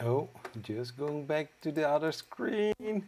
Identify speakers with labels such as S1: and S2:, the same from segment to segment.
S1: Oh, just going back to the other screen.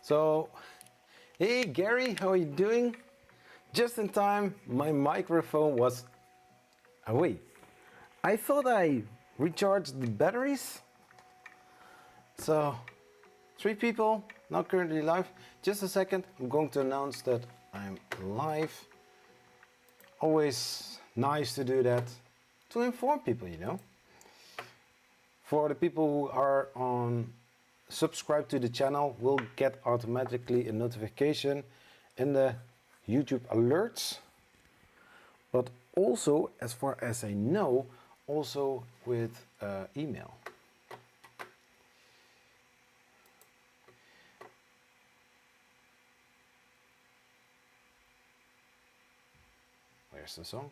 S1: So, hey Gary, how are you doing? Just in time, my microphone was away. I thought I recharged the batteries. So, 3 people, not currently live. Just a second, I'm going to announce that I'm live. Always nice to do that, to inform people, you know. For the people who are on subscribe to the channel, will get automatically a notification in the YouTube alerts. But also, as far as I know, also with email. Where's the song?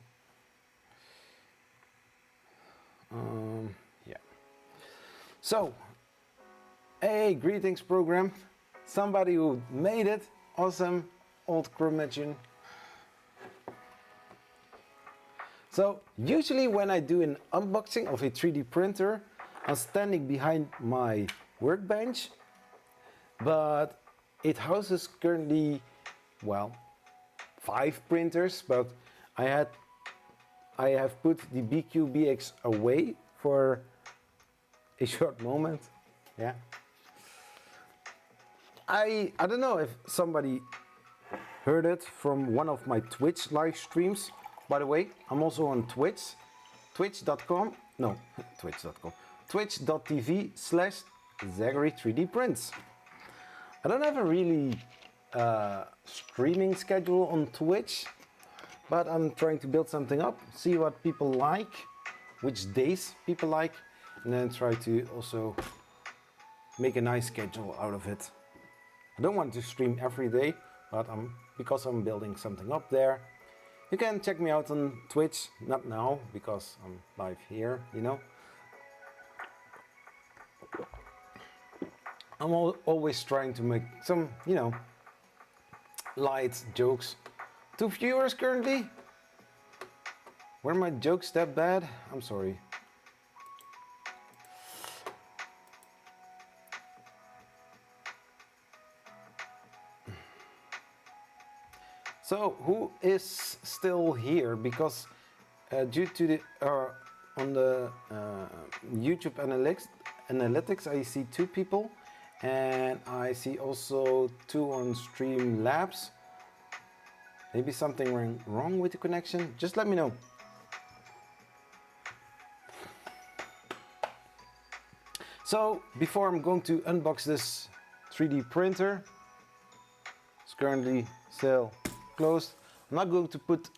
S1: Yeah. So, hey, greetings program. Somebody who made it. Awesome. Old curmudgeon. So, usually when I do an unboxing of a 3D printer, I'm standing behind my workbench, but it houses currently, well, 5 printers, but I have put the BQBX away for a short moment. Yeah. I don't know if somebody heard it from one of my Twitch live streams. By the way, I'm also on Twitch, twitch.com, no, twitch.com, twitch.tv/Zachary3D I don't have a really streaming schedule on Twitch, but I'm trying to build something up, see what people like, which days people like, and then try to also make a nice schedule out of it. I don't want to stream every day, but because I'm building something up there. You can check me out on Twitch, not now, because I'm live here, you know. I'm always trying to make some, you know, light jokes to viewers currently. Were my jokes that bad? I'm sorry. So who is still here? Because due to the on the YouTube analytics, I see 2 people, and I see also 2 on Streamlabs. Maybe something went wrong with the connection. Just let me know. So before I'm going to unbox this 3D printer, it's currently still closed. I'm not going to put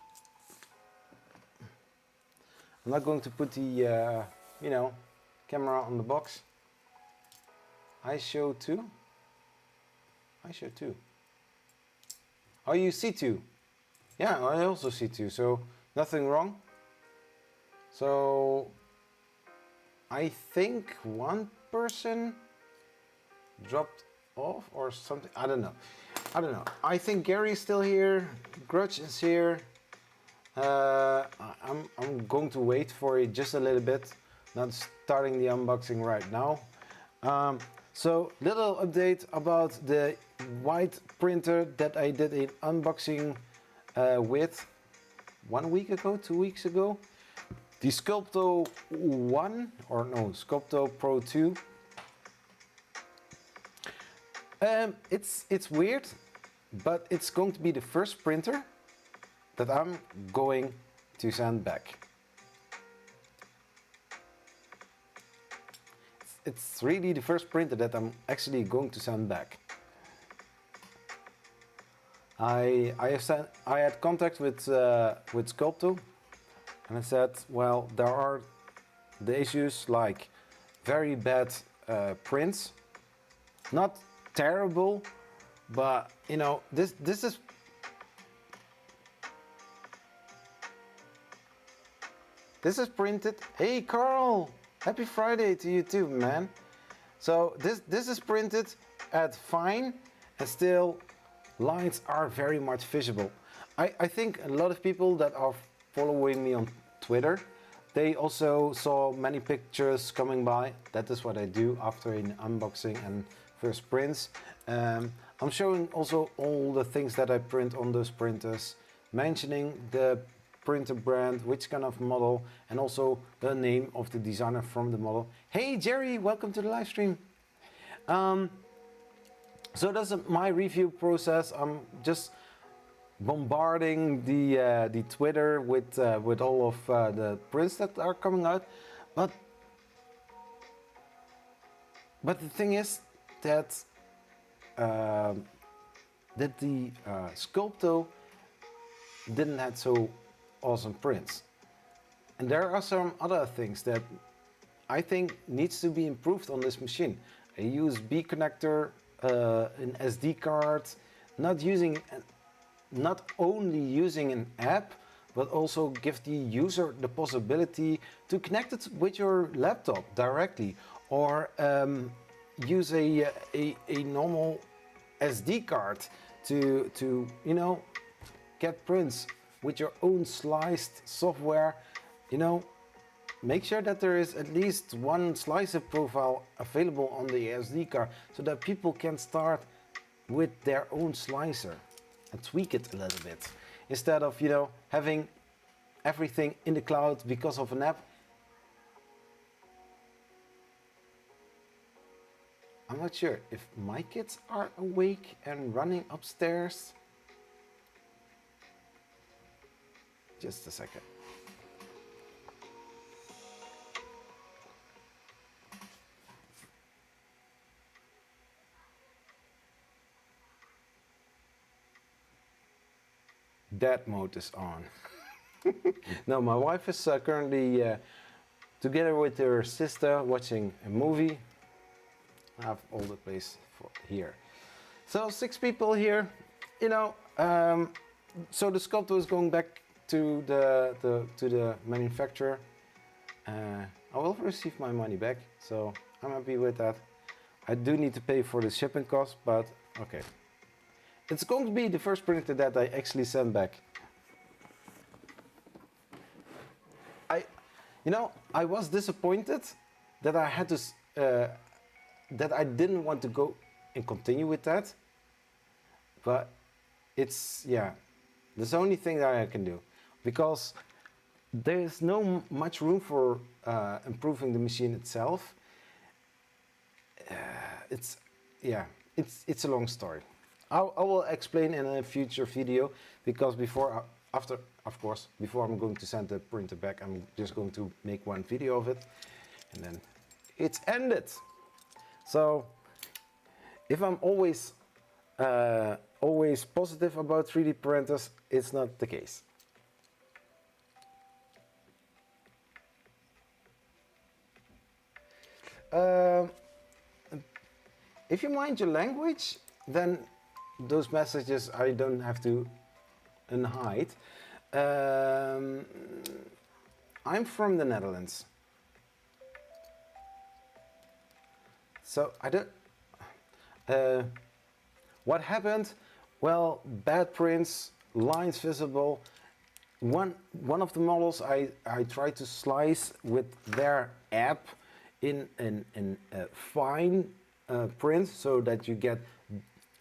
S1: the you know, camera on the box. I show 2. Oh, you see 2. Yeah, I also see 2, so nothing wrong. So I think one person dropped off or something. I don't know. I think Gary's still here. Grudge is here. I'm going to wait for it just a little bit. Not starting the unboxing right now. So little update about the white printer that I did an unboxing with 1 week ago, 2 weeks ago. The Sculpto 1, or no, Sculpto Pro 2. It's weird, but it's going to be the first printer that I'm going to send back. It's really the first printer that I'm actually going to send back. I had contact with Sculpto, and I said, well, there are the issues like very bad prints, not terrible, but you know, this is printed. Hey Carl, happy Friday to you too, man. So this is printed at fine, and still lines are very much visible. I think a lot of people that are following me on Twitter, they also saw many pictures coming by. That is what I do after an unboxing and first prints. I'm showing also all the things that I print on those printers, mentioning the printer brand, which kind of model, and also the name of the designer from the model. Hey Jerry, welcome to the live stream. So that's my review process. I'm just bombarding the Twitter with all of the prints that are coming out, but the thing is that the Sculpto didn't have so awesome prints, and there are some other things that I think needs to be improved on this machine. A USB connector, an SD card, not only using an app, but also give the user the possibility to connect it with your laptop directly, or use a normal SD card to you know, get prints with your own sliced software. You know, make sure that there is at least one slicer profile available on the SD card, so that people can start with their own slicer and tweak it a little bit, instead of, you know, having everything in the cloud because of an app. I'm not sure if my kids are awake and running upstairs. Just a second. That mode is on. No, my wife is currently together with her sister watching a movie. I have all the place for here. So 6 people here. You know, so the Sculpto is going back to the manufacturer. I will receive my money back, so I'm happy with that. I do need to pay for the shipping cost, but okay. It's going to be the first printer that I actually send back. You know, I was disappointed that I had to, that I didn't want to go and continue with that. But it's, yeah, there's the only thing that I can do, because there's no much room for improving the machine itself. yeah, it's a long story. I will explain in a future video, because before I'm going to send the printer back, I'm just going to make one video of it, and then it's ended. So if I'm always positive about 3D printers, it's not the case. If you mind your language, then those messages I don't have to unhide. I'm from the Netherlands, so I don't. What happened? Well, bad prints, lines visible. One of the models I tried to slice with their app in a fine print, so that you get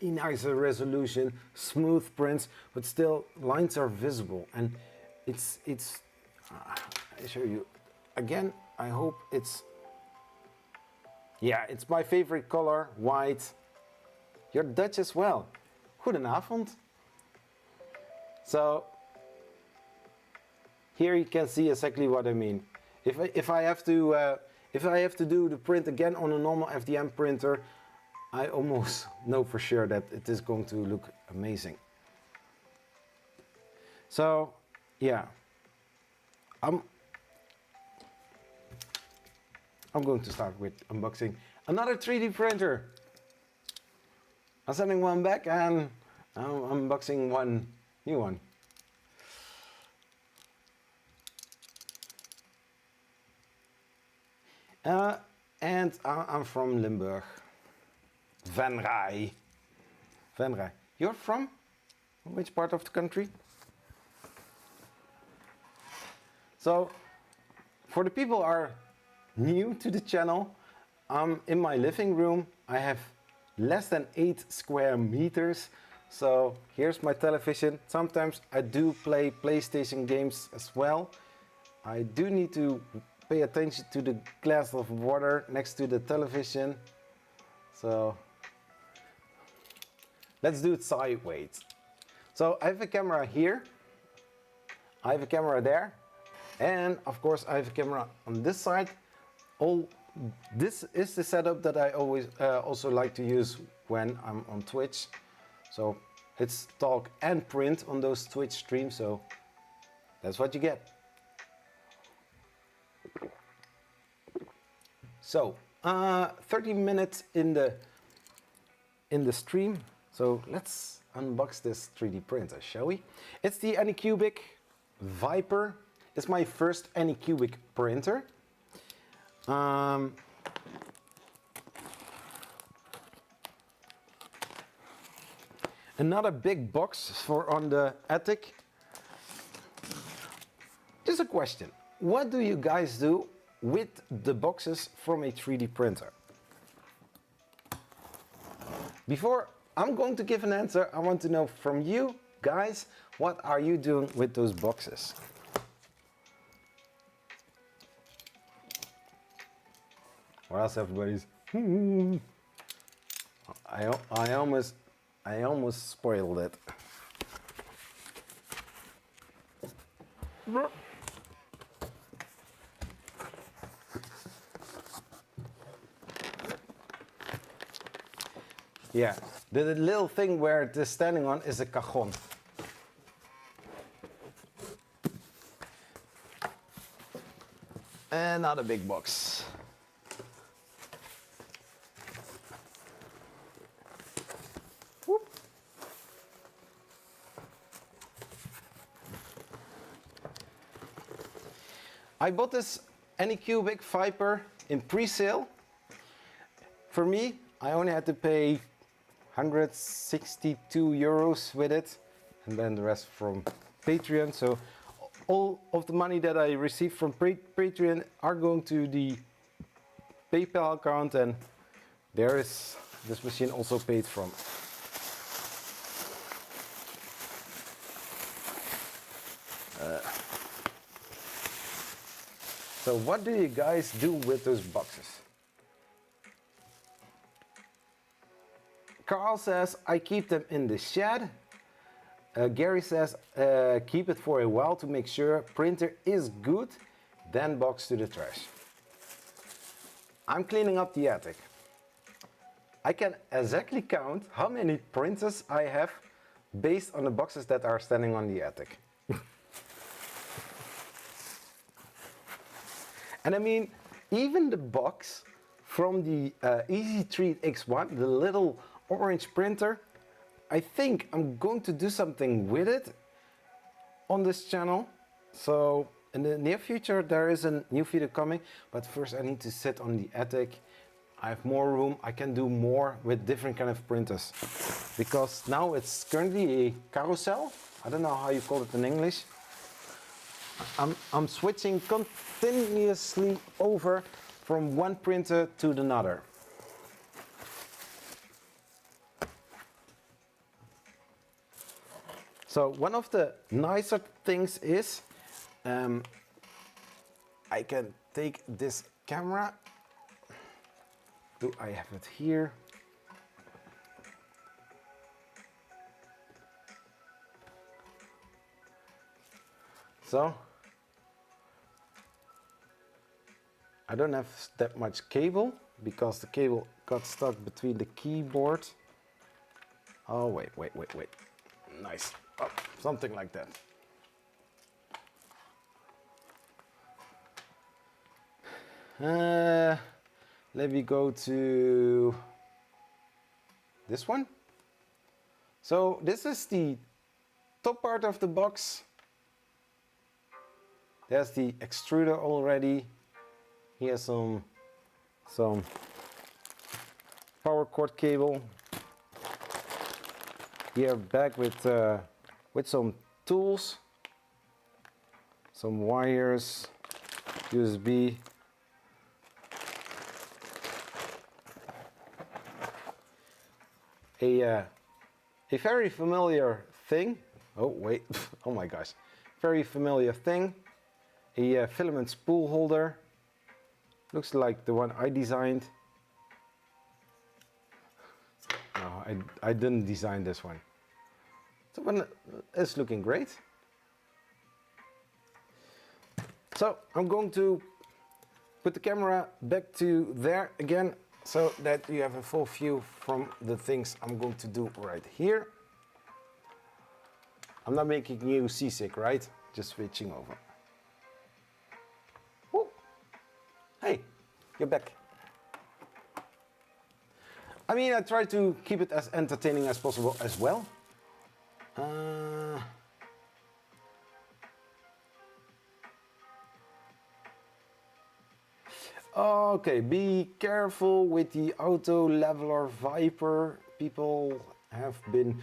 S1: a nicer resolution, smooth prints, but still lines are visible. And it's I show you again. I hope it's, yeah, it's my favorite color, white. You're Dutch as well. Goedenavond. So here you can see exactly what I mean. If I have to do the print again on a normal FDM printer, I almost know for sure that it is going to look amazing. So yeah, I'm going to start with unboxing another 3D printer. I'm sending one back and I'm unboxing one new one. And I'm from Limburg. Venray. Venray. You're from which part of the country? So, for the people who are new to the channel, in my living room I have less than 8 square meters. So here's my television. Sometimes I do play PlayStation games as well. I do need to pay attention to the glass of water next to the television. So let's do it sideways. So I have a camera here, I have a camera there, and of course I have a camera on this side. This is the setup that I always also like to use when I'm on Twitch. So it's talk and print on those Twitch streams, so that's what you get. So 30 minutes in the stream, so let's unbox this 3D printer, shall we? It's the Anycubic Vyper. It's my first Anycubic printer. Another big box for on the attic. Just a question. What do you guys do with the boxes from a 3D printer? Before I'm going to give an answer, I want to know from you guys, what are you doing with those boxes? Or else everybody's I almost spoiled it. Yeah, the little thing where it is standing on is a cajon. Another big box. Whoop. I bought this Anycubic Vyper in pre-sale. For me, I only had to pay 162 euros with it, and then the rest from Patreon. So all of the money that I received from Patreon are going to the PayPal account, and there is this machine also paid from. So what do you guys do with those boxes? Carl says, I keep them in the shed. Gary says, keep it for a while to make sure printer is good, then box to the trash. I'm cleaning up the attic. I can exactly count how many printers I have based on the boxes that are standing on the attic. And I mean, even the box from the Z3X1, the little orange printer, I think I'm going to do something with it on this channel. So in the near future there is a new video coming, but first I need to sit on the attic. I have more room, I can do more with different kind of printers. Because now it's currently a carousel. I don't know how you call it in English. I'm switching continuously over from one printer to another. So one of the nicer things is I can take this camera. Do I have it here? So I don't have that much cable because the cable got stuck between the keyboard. Oh, wait. Nice. Oh, something like that. Let me go to this one. So this is the top part of the box. There's the extruder already. Here's some power cord cable. Here back with some tools, some wires, USB. A very familiar thing. Oh wait, oh my gosh, very familiar thing. A filament spool holder. Looks like the one I designed. No, I didn't design this one. So one is looking great. So I'm going to put the camera back to there again, so that you have a full view from the things I'm going to do right here. I'm not making you seasick, right? Just switching over. Woo. Hey, you're back. I mean, I try to keep it as entertaining as possible as well. Okay, be careful with the auto leveler Vyper. People have been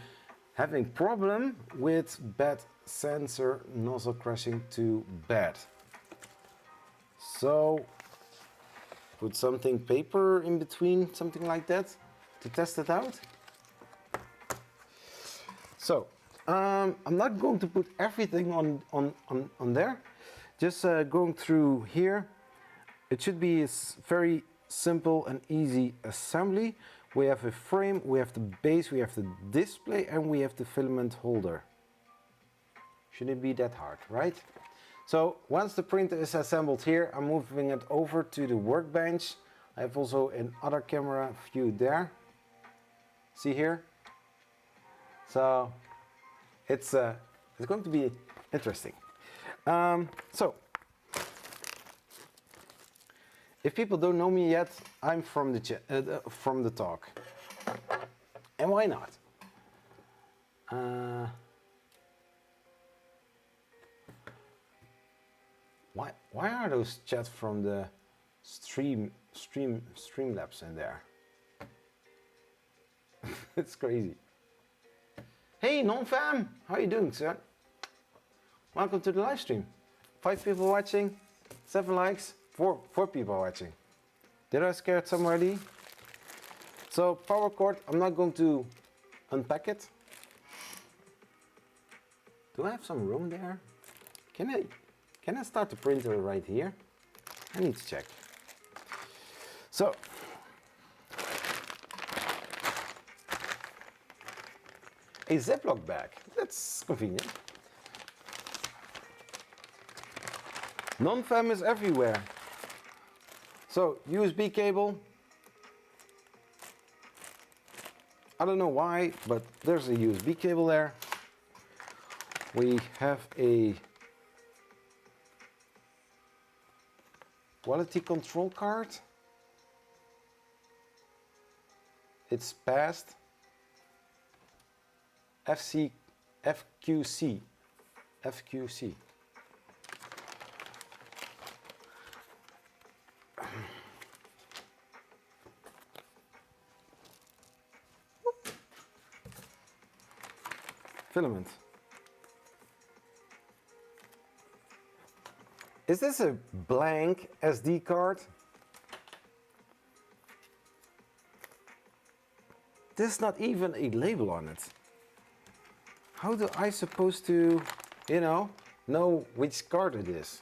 S1: having problem with bed sensor nozzle crashing to bed. So put something paper in between, something like that, to test it out. So I'm not going to put everything on there, just going through here. It should be a very simple and easy assembly. We have a frame, we have the base, we have the display, and we have the filament holder. Shouldn't be that hard, right? So once the printer is assembled here, I'm moving it over to the workbench. I have also another camera view there. See here? So it's going to be interesting. So if people don't know me yet, I'm from the talk, and why not? Why are those chats from the Streamlabs in there? It's crazy. Hey, non-fam, how you doing, sir? Welcome to the live stream. 5 people watching, 7 likes, 4 people watching. Did I scare somebody? So power cord, I'm not going to unpack it. Do I have some room there? Can I start the printer right here? I need to check. So a Ziploc bag. That's convenient. Non-fem is everywhere. So, USB cable. I don't know why, but there's a USB cable there. We have a quality control card. It's past FQC. Filament. Is this a blank SD card? There's not even a label on it. How do I supposed to, know which card it is?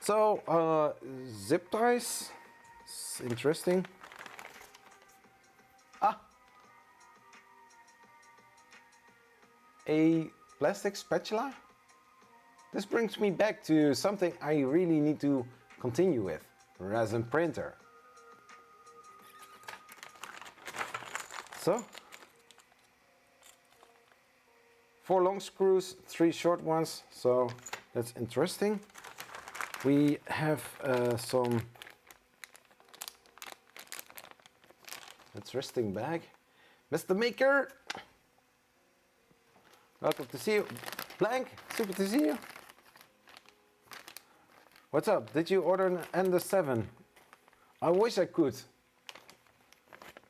S1: So, zip ties. It's interesting. A plastic spatula. This brings me back to something I really need to continue with, resin printer. So, 4 long screws, 3 short ones, so that's interesting. We have some interesting bag. Mr. Maker, welcome to see you. Blank, super to see you. What's up? Did you order an Ender 7? I wish I could.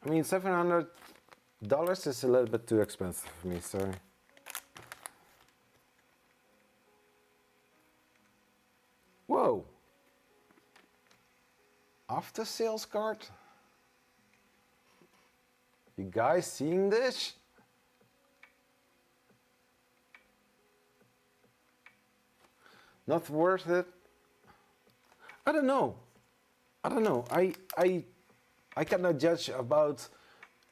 S1: I mean, $700 is a little bit too expensive for me, sorry. Whoa. After sales card? You guys seeing this? Not worth it? I don't know. I cannot judge about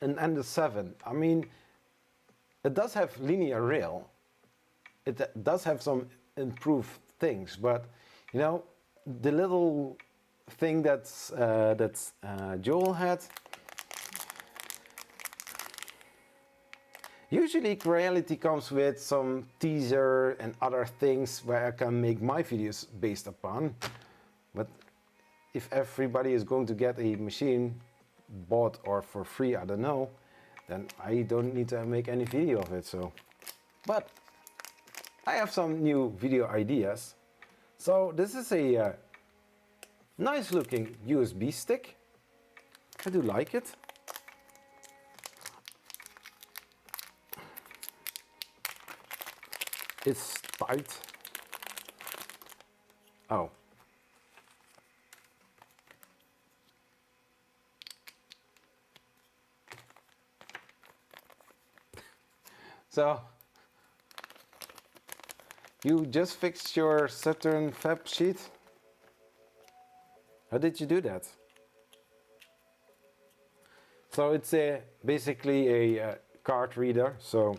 S1: an Ender 7. I mean, it does have linear rail. It does have some improved things, but the little thing that Joel had. Usually Creality comes with some teaser and other things where I can make my videos based upon. But if everybody is going to get a machine bought or for free, I don't know, then I don't need to make any video of it. So, but I have some new video ideas. So this is a nice looking USB stick. I do like it. It's tight. Oh. So, you just fixed your Saturn fab sheet? How did you do that? So it's basically a card reader. So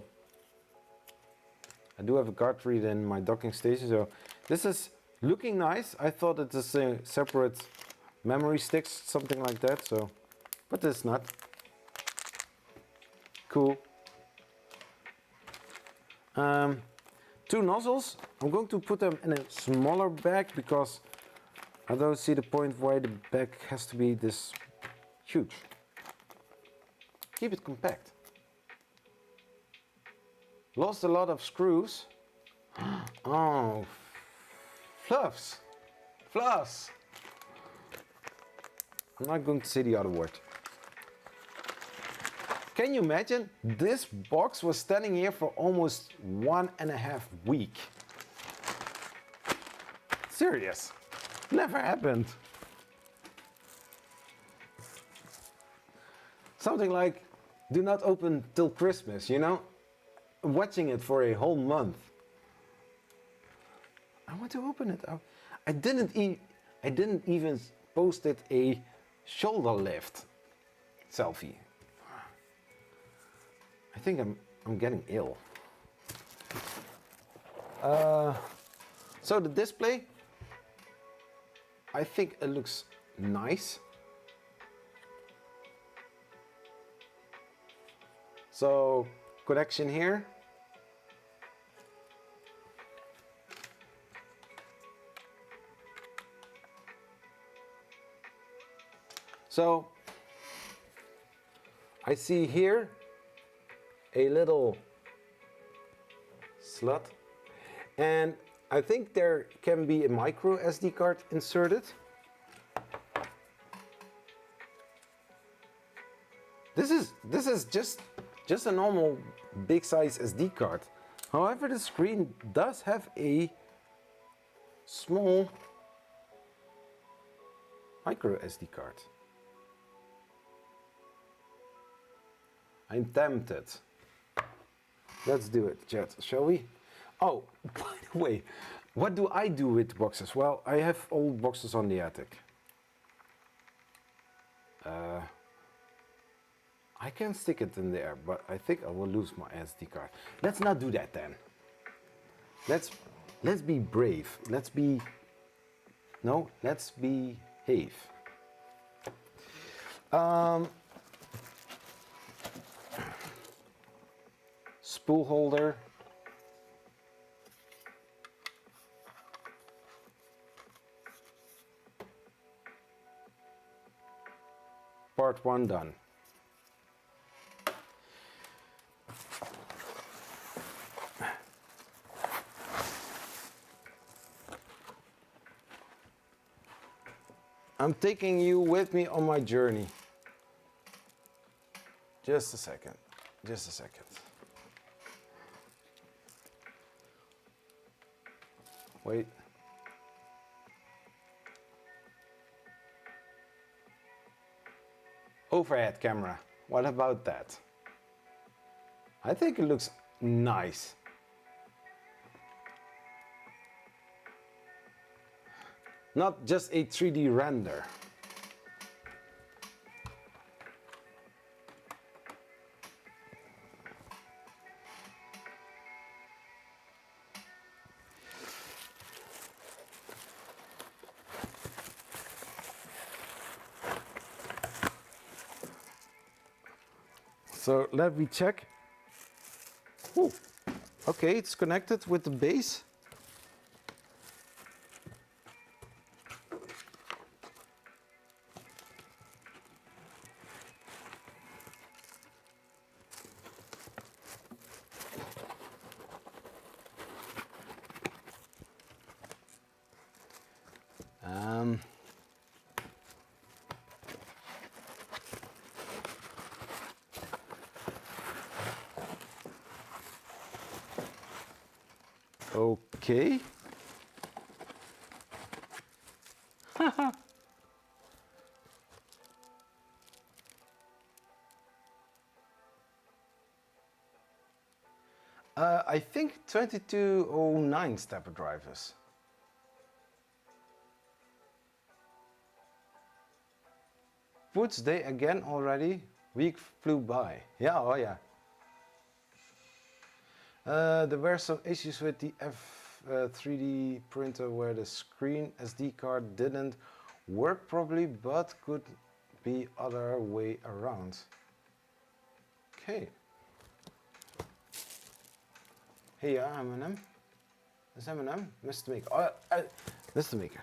S1: I do have a card reader in my docking station. So this is looking nice. I thought it is a separate memory sticks, something like that. So, but it's not. Cool. 2 nozzles. I'm going to put them in a smaller bag because I don't see the point why the bag has to be this huge. Keep it compact. Lost a lot of screws. Oh, fluffs. Fluffs. I'm not going to say the other word. Can you imagine? This box was standing here for almost 1.5 weeks. Serious. Never happened. Something like, do not open till Christmas, Watching it for a whole month. I want to open it. I didn't even post it a shoulder lift selfie. I think I'm getting ill. So the display, I think it looks nice. So connection here. So I see here a little slot, and I think there can be a micro SD card inserted. This is just a normal big size SD card. However, the screen does have a small micro SD card. I'm tempted. Let's do it, chat, shall we? Oh, by the way, what do I do with boxes? Well, I have old boxes on the attic. I can stick it in there, but I think I will lose my SD card. Let's not do that then. Let's be brave. Let's behave. Spool holder. Part 1 done. I'm taking you with me on my journey. Just a second. Just a second. Wait. Overhead camera. What about that? I think it looks nice. Not just a 3D render. So let me check. Ooh. Okay, it's connected with the base. Okay. I think 2209 stepper drivers. Woods day again already? Week flew by. Yeah, oh yeah. There were some issues with the F3D printer where the screen SD card didn't work properly, but could be other way around. Okay. Hey, M&M. Is M&M? Mr. Maker. Oh, Mr. Maker.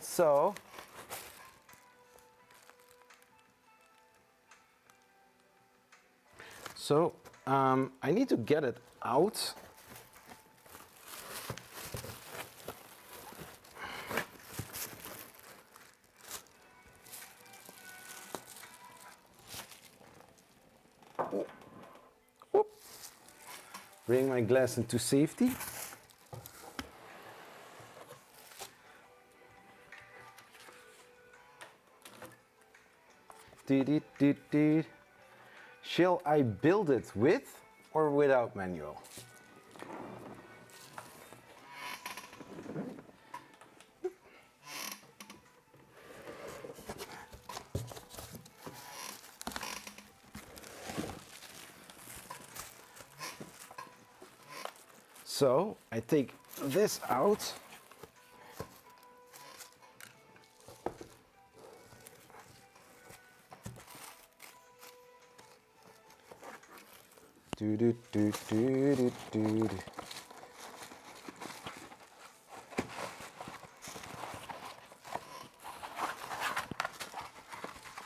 S1: So, I need to get it out. Whoop. Bring my glass into safety. Shall I build it with or without manual? So I take this out. Do, do, do, do, do, do, do.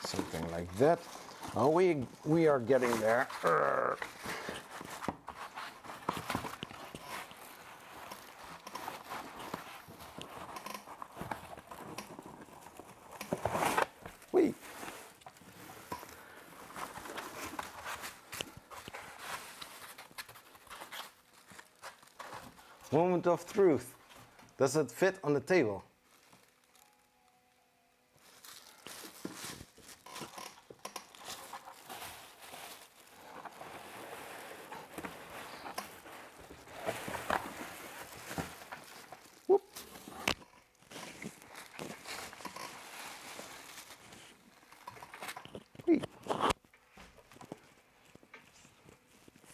S1: Something like that. Oh, we are getting there. Wait. Moment of truth. Does it fit on the table? Whoop. Wait.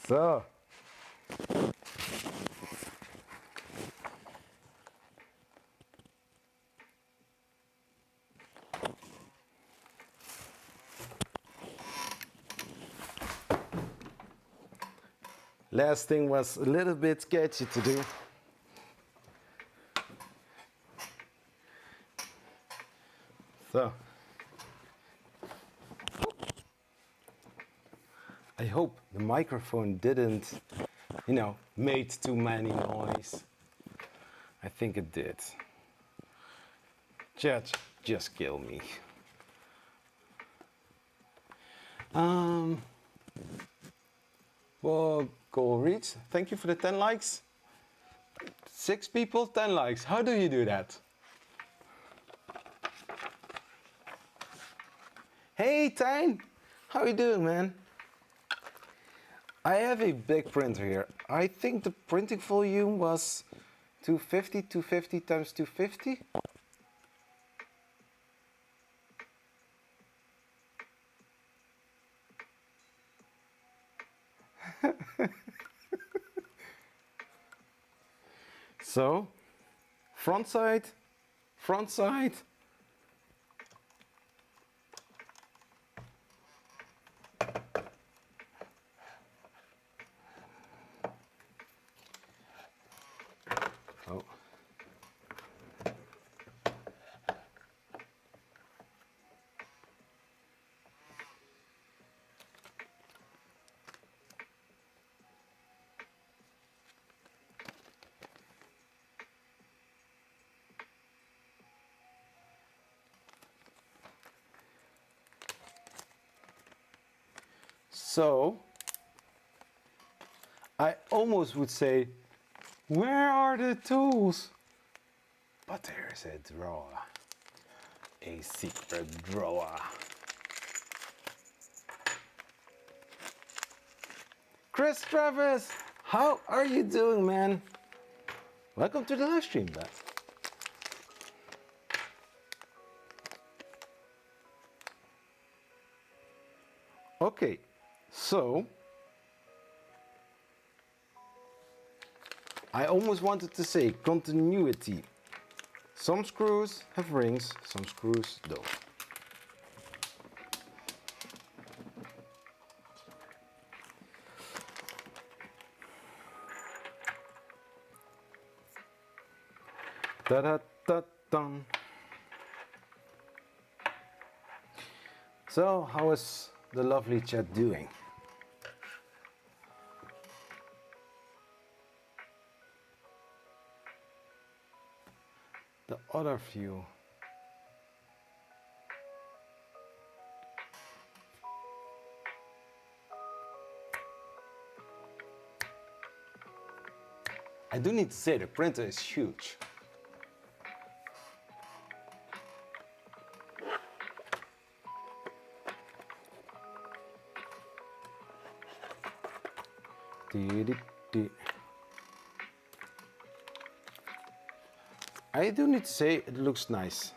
S1: So. Last thing was a little bit sketchy to do. So, I hope the microphone didn't, made too many noise. I think it did. Just kill me. Well, goal reached. Thank you for the 10 likes. 6 people, 10 likes. How do you do that? Hey, Tijn. How you doing, man? I have a big printer here. I think the printing volume was 250 times 250. So, front side. Oh. So, I almost would say, where are the tools? But there's a drawer, a secret drawer. Chris Travis, how are you doing, man? Welcome to the live stream, Beth. Okay, so I almost wanted to say continuity. Some screws have rings, some screws don't. Da da da dum. So, how is the lovely chat doing? The other view. I do need to say the printer is huge. I do need to say it looks nice.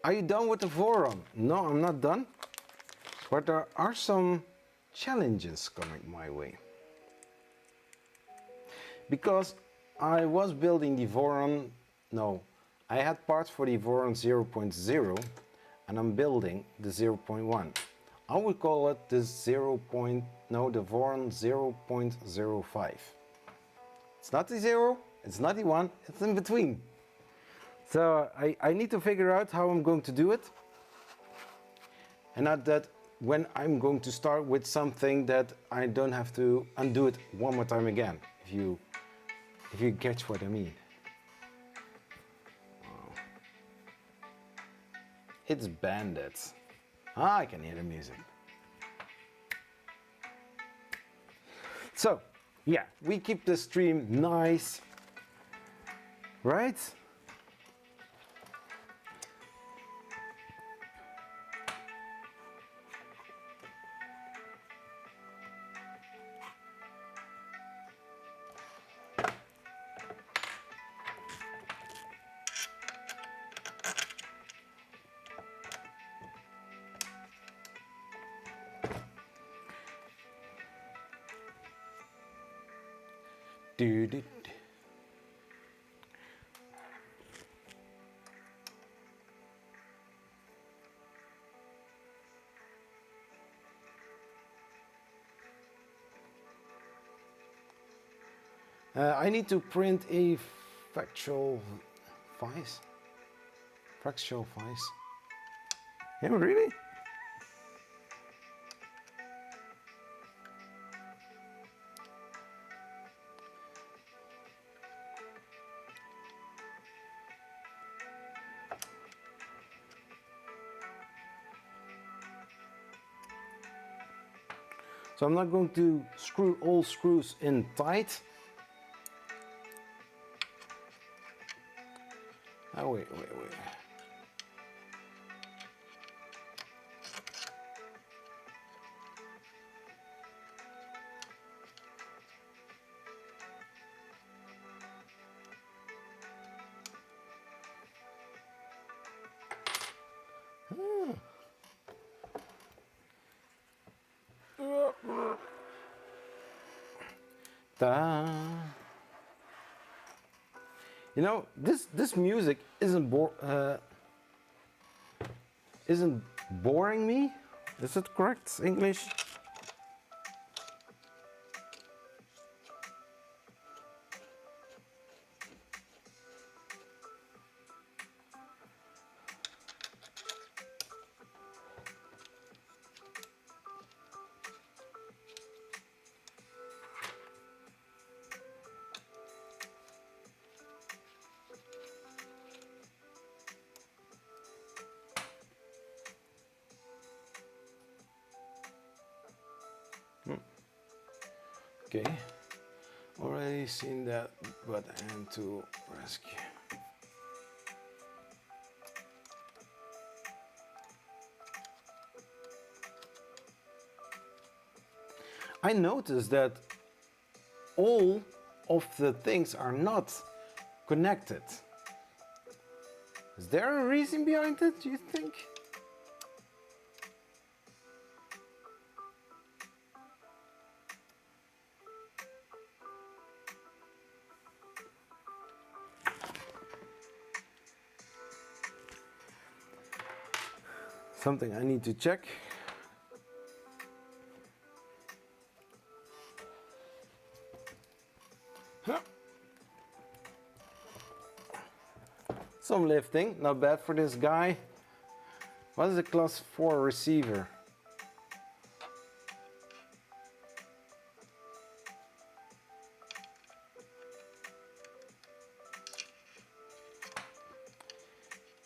S1: Are you done with the forum? No, I'm not done. But there are some challenges coming my way. Because I was building the Voron, no, I had parts for the Voron 0.0 and I'm building the 0.1. I would call it the the Voron 0.05. It's not the 0, it's not the 1, it's in between. So I need to figure out how I'm going to do it. And not that when I'm going to start with something that I don't have to undo it one more time again, if you catch what I mean. It's bandits. Ah, I can hear the music. So, yeah, we keep the stream nice, right? Dude. I need to print a fractal vice. Fractal vice. Yeah, really? So I'm not going to screw all screws in tight. Oh, wait. Ta-da. You know, this music isn't boring me. Is it correct English? Okay, already seen that, but and to rescue. I noticed that all of the things are not connected. Is there a reason behind it, do you think? Something I need to check. Huh. Some lifting, not bad for this guy. What is a class 4 receiver?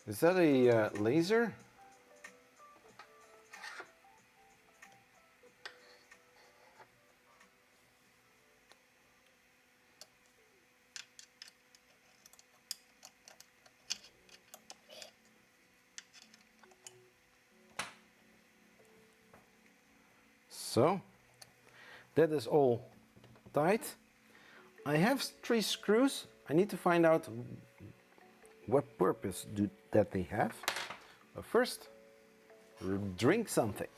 S1: Is that a laser? So, that is all tight. I have 3 screws. I need to find out what purpose that they have. But first, drink something.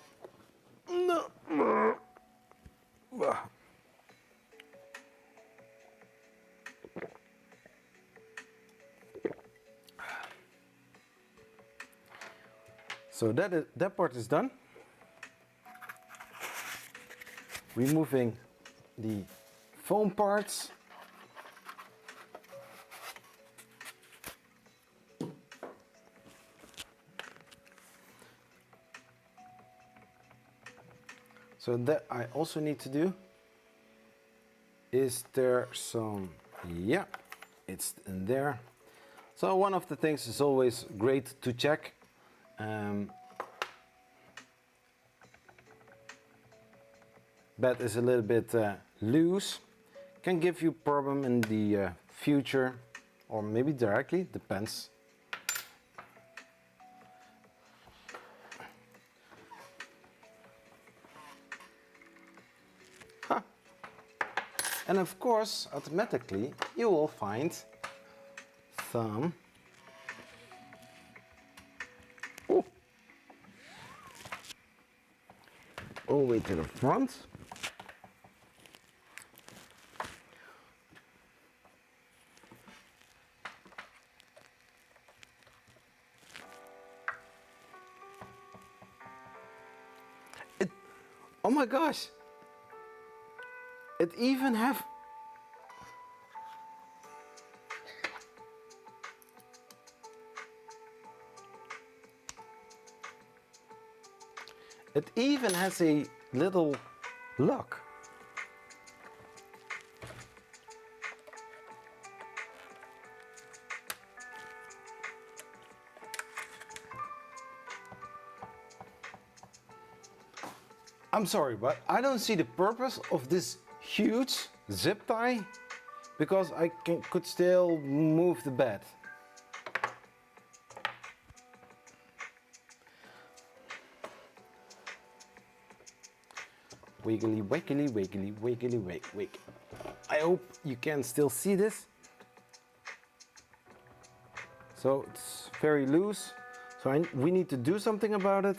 S1: So that part is done. Removing the foam parts. So that I also need to do. Is there some, yeah, it's in there. So one of the things is always great to check. Bed is a little bit loose, can give you problem in the future, or maybe directly, depends. Huh. And of course, automatically, you will find some all the way to the front. Oh my gosh! It even have it even has a little lock. I'm sorry, but I don't see the purpose of this huge zip tie because I could still move the bed. Wiggly, wiggly, wiggly, wiggly, wig, wig. I hope you can still see this. So it's very loose. So we need to do something about it.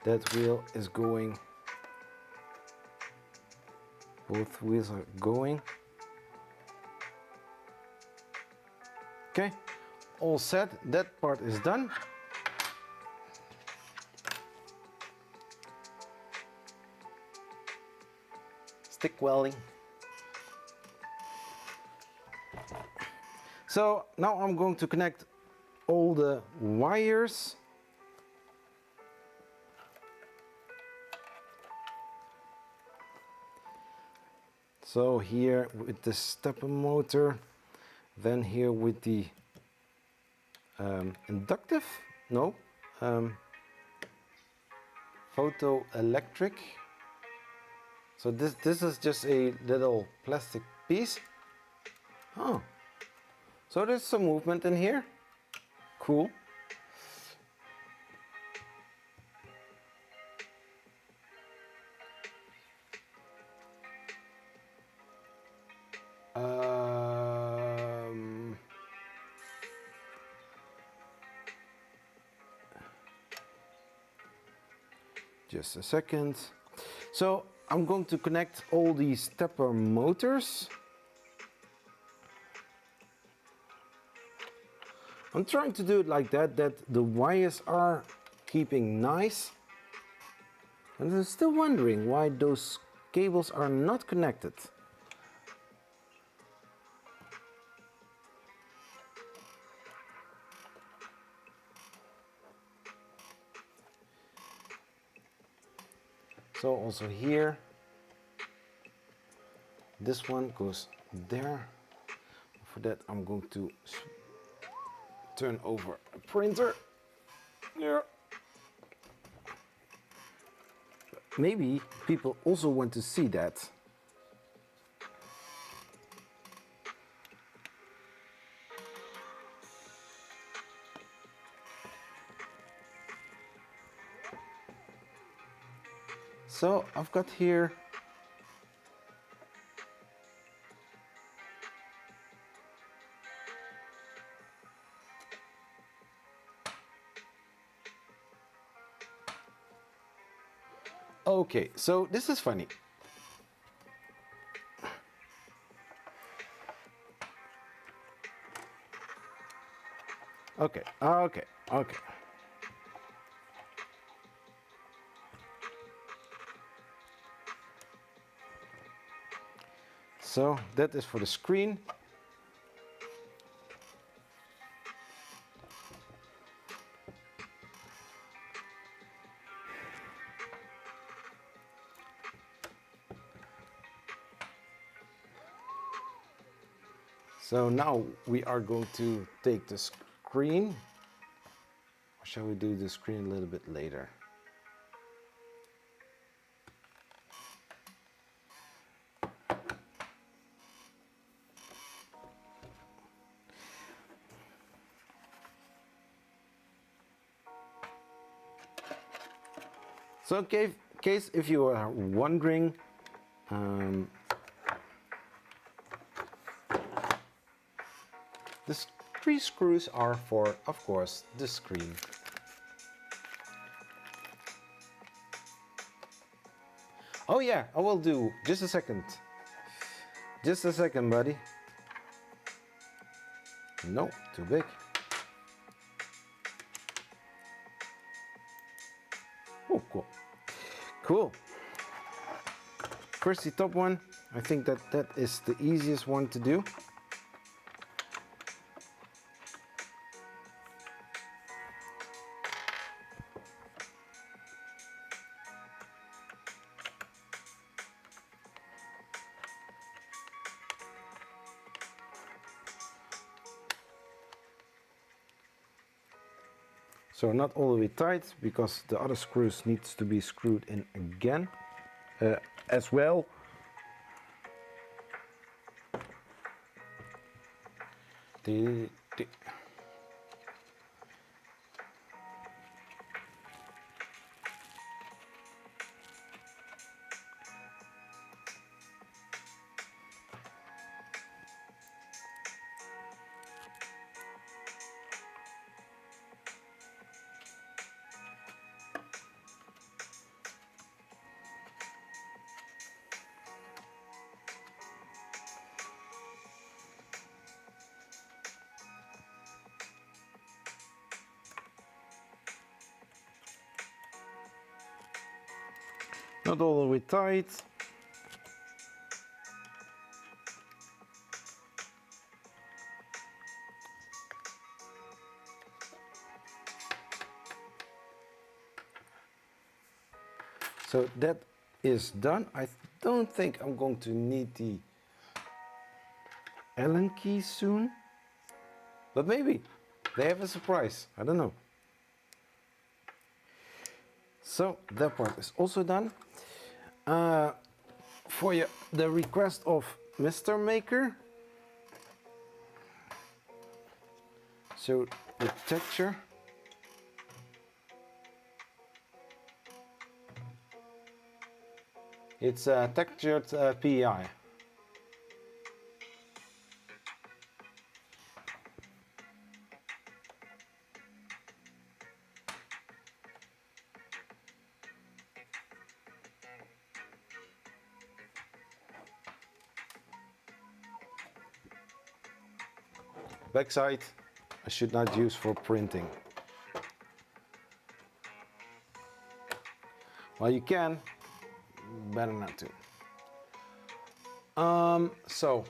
S1: That wheel is going. Both wheels are going. Okay, all set. That part is done. Stick welding. So now I'm going to connect all the wires. So here with the stepper motor, then here with the inductive, no, photoelectric. So this is just a little plastic piece. Oh, so there's some movement in here. Cool. Just a second. So I'm going to connect all these stepper motors. I'm trying to do it like that the wires are keeping nice. And I'm still wondering why those cables are not connected. So also here, this one goes there. For that I'm going to turn over a printer. Yeah. Maybe people also want to see that. So I've got here Okay, so this is funny. Okay. So that is for the screen. So now we are going to take the screen. Or shall we do the screen a little bit later? So in case if you are wondering, the three screws are for, of course, the screen. Oh yeah, I will do. Just a second. Just a second, buddy. No, too big. Oh, cool. Cool. First the top one. I think that is the easiest one to do. So not all the way tight, because the other screws needs to be screwed in again as well. Not all the way tight. So that is done. I don't think I'm going to need the Allen key soon, but maybe they have a surprise. I don't know. So that part is also done. For the request of Mr. Maker. So the texture. It's textured PI. Backside I should not use for printing. Well, you can, better not to. So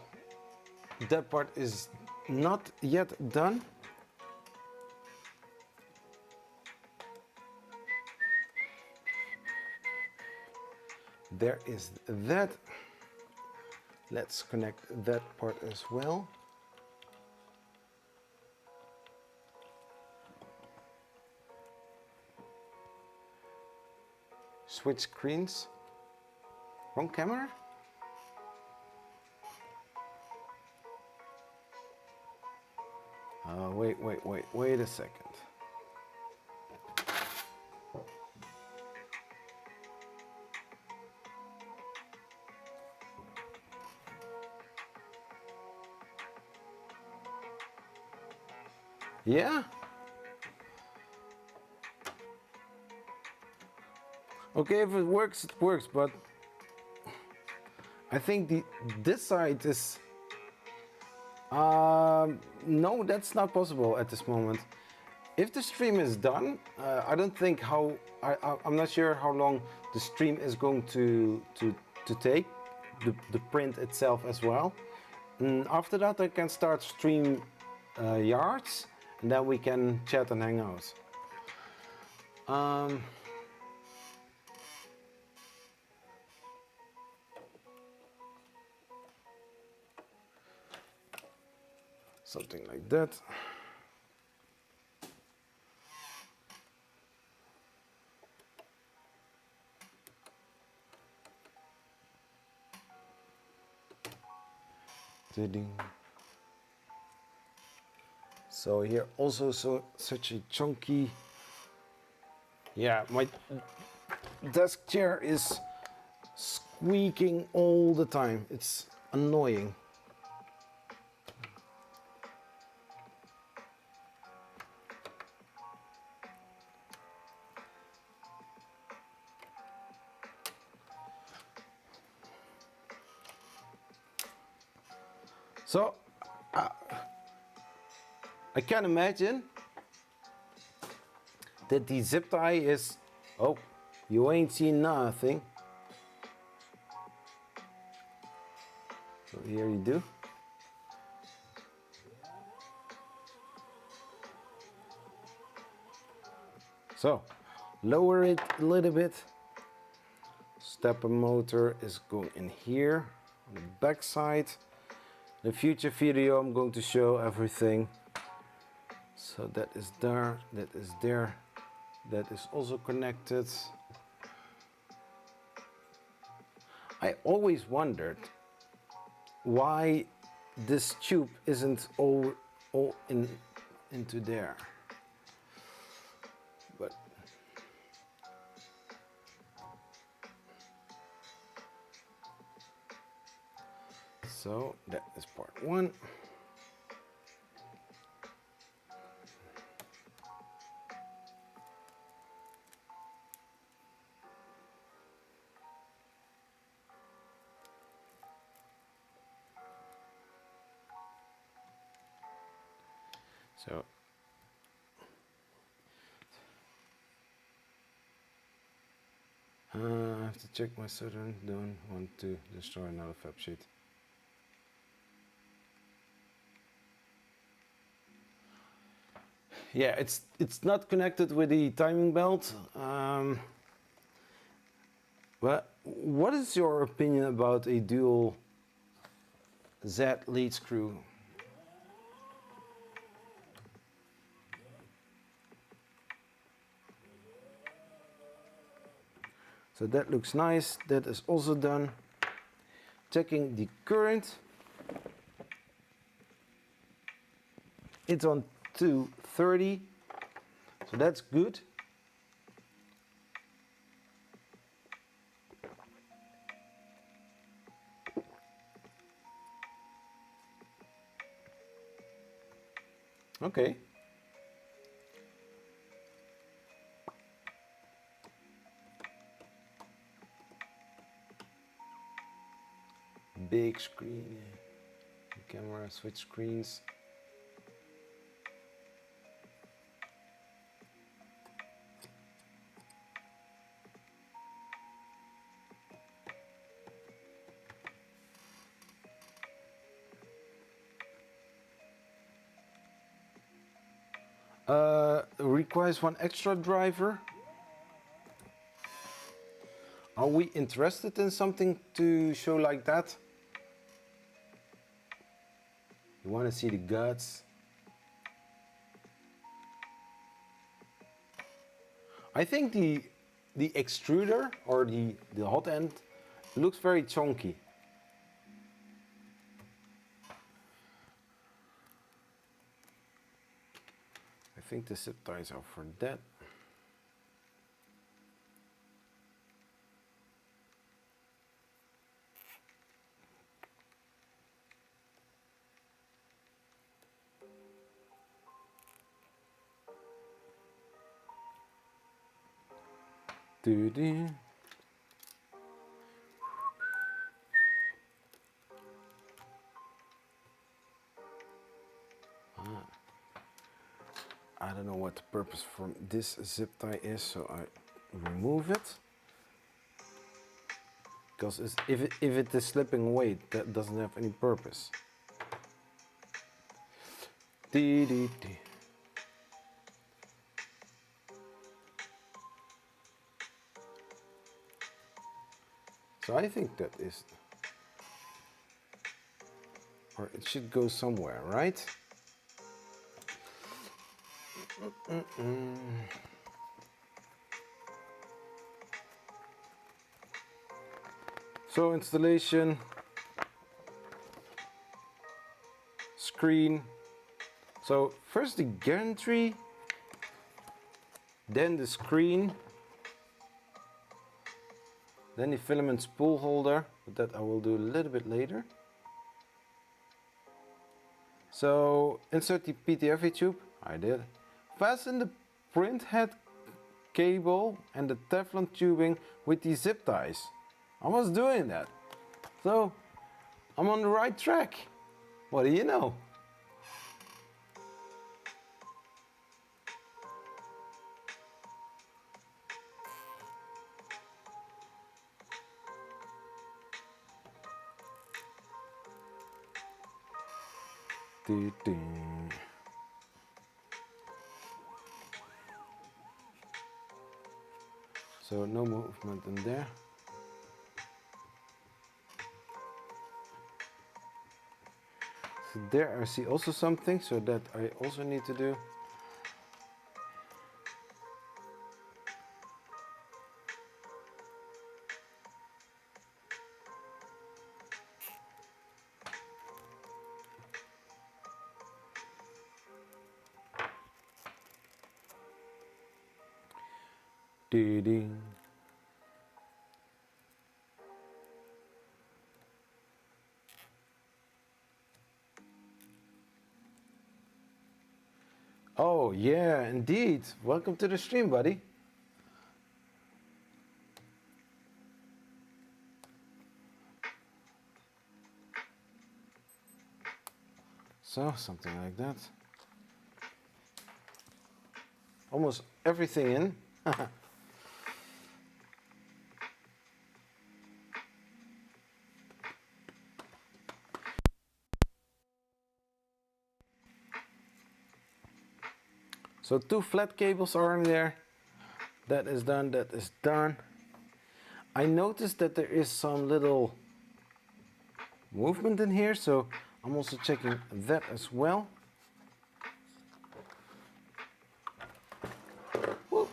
S1: that part is not yet done. There is that. Let's connect that part as well. Switch screens. Wrong camera? Wait a second. Yeah? Okay, if it works, it works, but I think this side is... no, that's not possible at this moment. If the stream is done, I don't think I'm not sure how long the stream is going to take, the print itself as well. And after that I can start stream yards, and then we can chat and hang out. Something like that. So here also such a chunky... Yeah, my desk chair is squeaking all the time. It's annoying. So, I can imagine that the zip tie is... Oh, you ain't seen nothing. So here you do. So, lower it a little bit. Stepper motor is going in here on the back side. In the future video I'm going to show everything. So that is there, that is there, that is also connected. I always wondered why this tube isn't all into there. But so that is part one. So I have to check my solder. Don't want to destroy another fab sheet. Yeah, it's not connected with the timing belt. But what is your opinion about a dual Z lead screw? So that looks nice. That is also done. Checking the current. It's on 230. So that's good. Okay. Big screen, camera, switch screens. Requires one extra driver. Are we interested in something to show like that? You want to see the guts? I think the extruder or the hot end looks very chunky. I think the zip ties are for that. purpose from this zip tie is, so I remove it. Because if it is slipping away, that doesn't have any purpose. So I think that is, or it should go somewhere, right? So installation, screen. So first the gantry, then the screen, then the filament spool holder, but that I will do a little bit later. So insert the PTFE tube, I did. Fasten the print head cable and the Teflon tubing with the zip ties. I was doing that. So I'm on the right track. What do you know? So no movement in there. So there I see also something, so that I also need to do. Ding. Oh yeah, indeed. Welcome to the stream, buddy. So something like that. Almost everything in. So 2 flat cables are in there. That is done, that is done. I noticed that there is some little movement in here, so I'm also checking that as well. Whoop.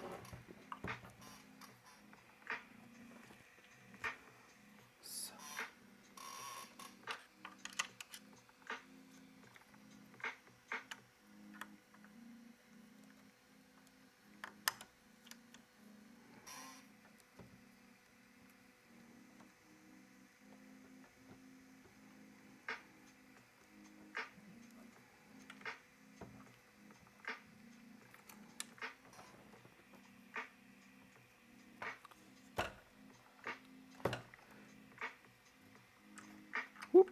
S1: Whoop.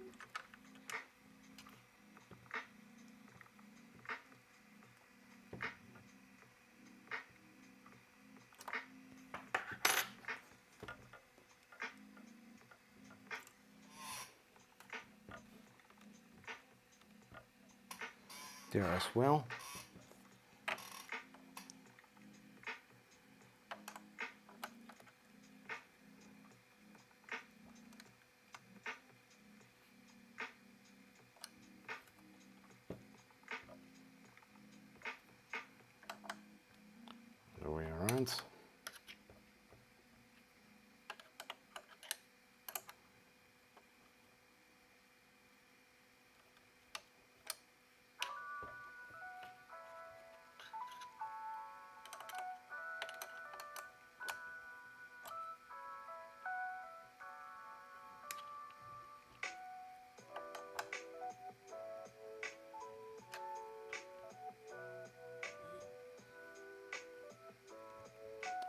S1: There as well. The way around.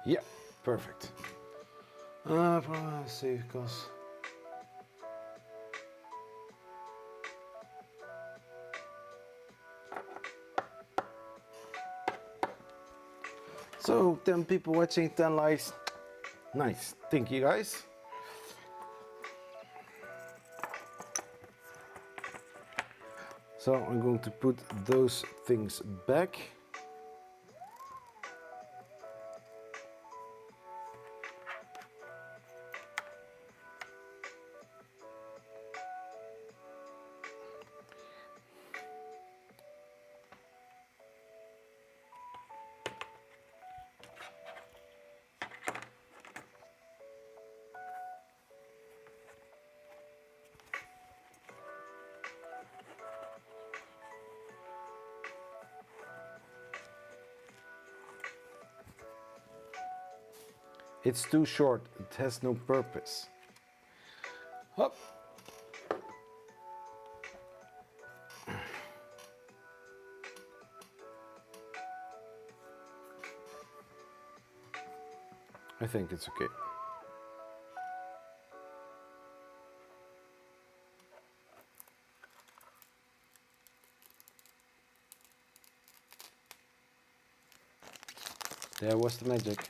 S1: Yeah, perfect. Let's see, because So 10 people watching, 10 likes. Nice, thank you guys. So I'm going to put those things back. It's too short, it has no purpose. Hop. I think it's okay. There was the magic.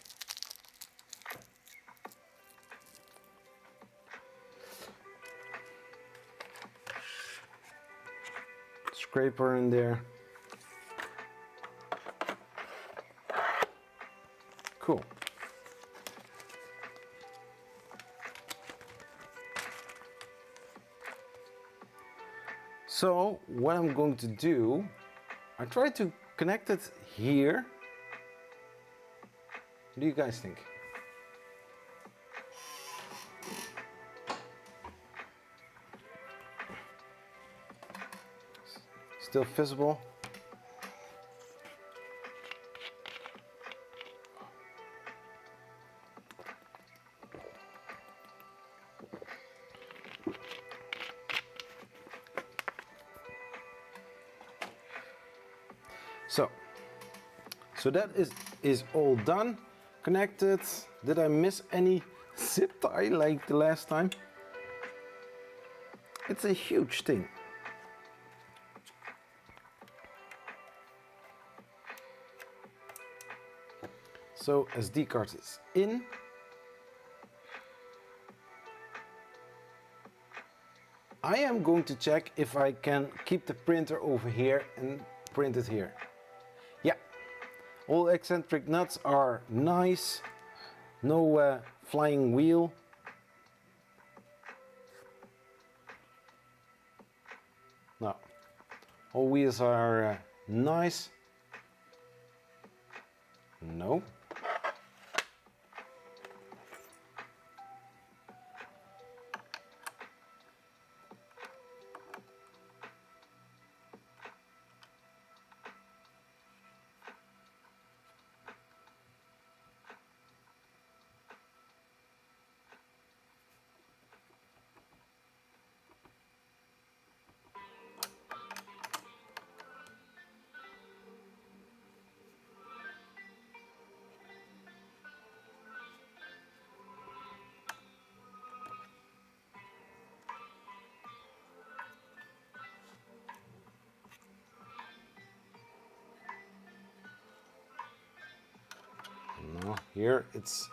S1: Scraper in there. Cool. So what I'm going to do, I try to connect it here. What do you guys think? Still visible? So that is all done, connected. Did I miss any zip tie like the last time? It's a huge thing. So SD card is in. I am going to check if I can keep the printer over here and print it here. Yeah, all eccentric nuts are nice. No flying wheel. No, all wheels are nice. No. No, here it's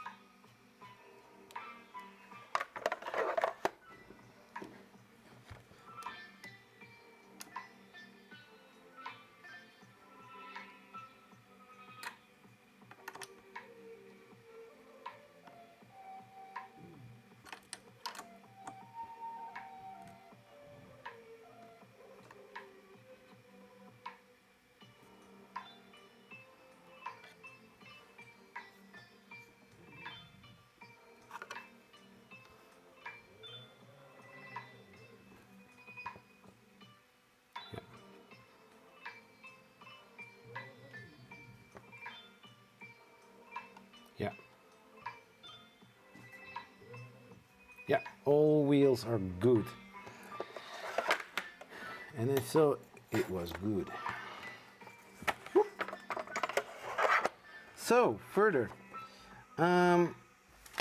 S1: yeah. Yeah, all wheels are good. And I thought it was good. So, further.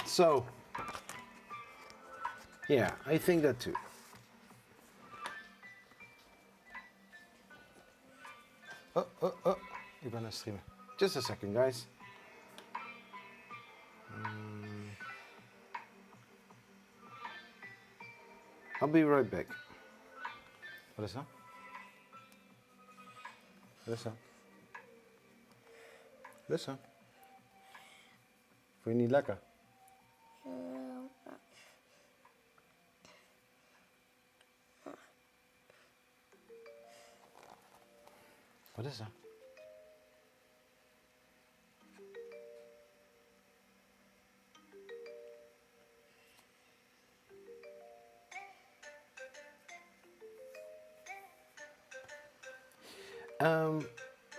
S1: So, yeah, I think that too. Ik ben aan het streamen. Just a second, guys. I'll be right back. Wat is dat? Wat is dat? Wat is dat? Vond je niet lekker? Wat is dat?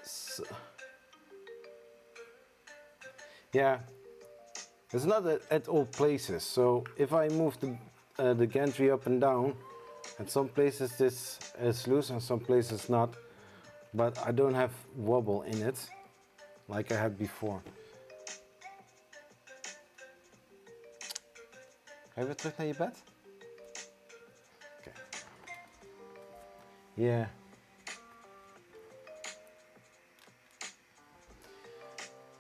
S1: So, yeah, it's not at all places. So if I move the gantry up and down, at some places this is loose and some places not, but I don't have wobble in it like I had before. Ga je weer terug naar je bed? Okay. Yeah.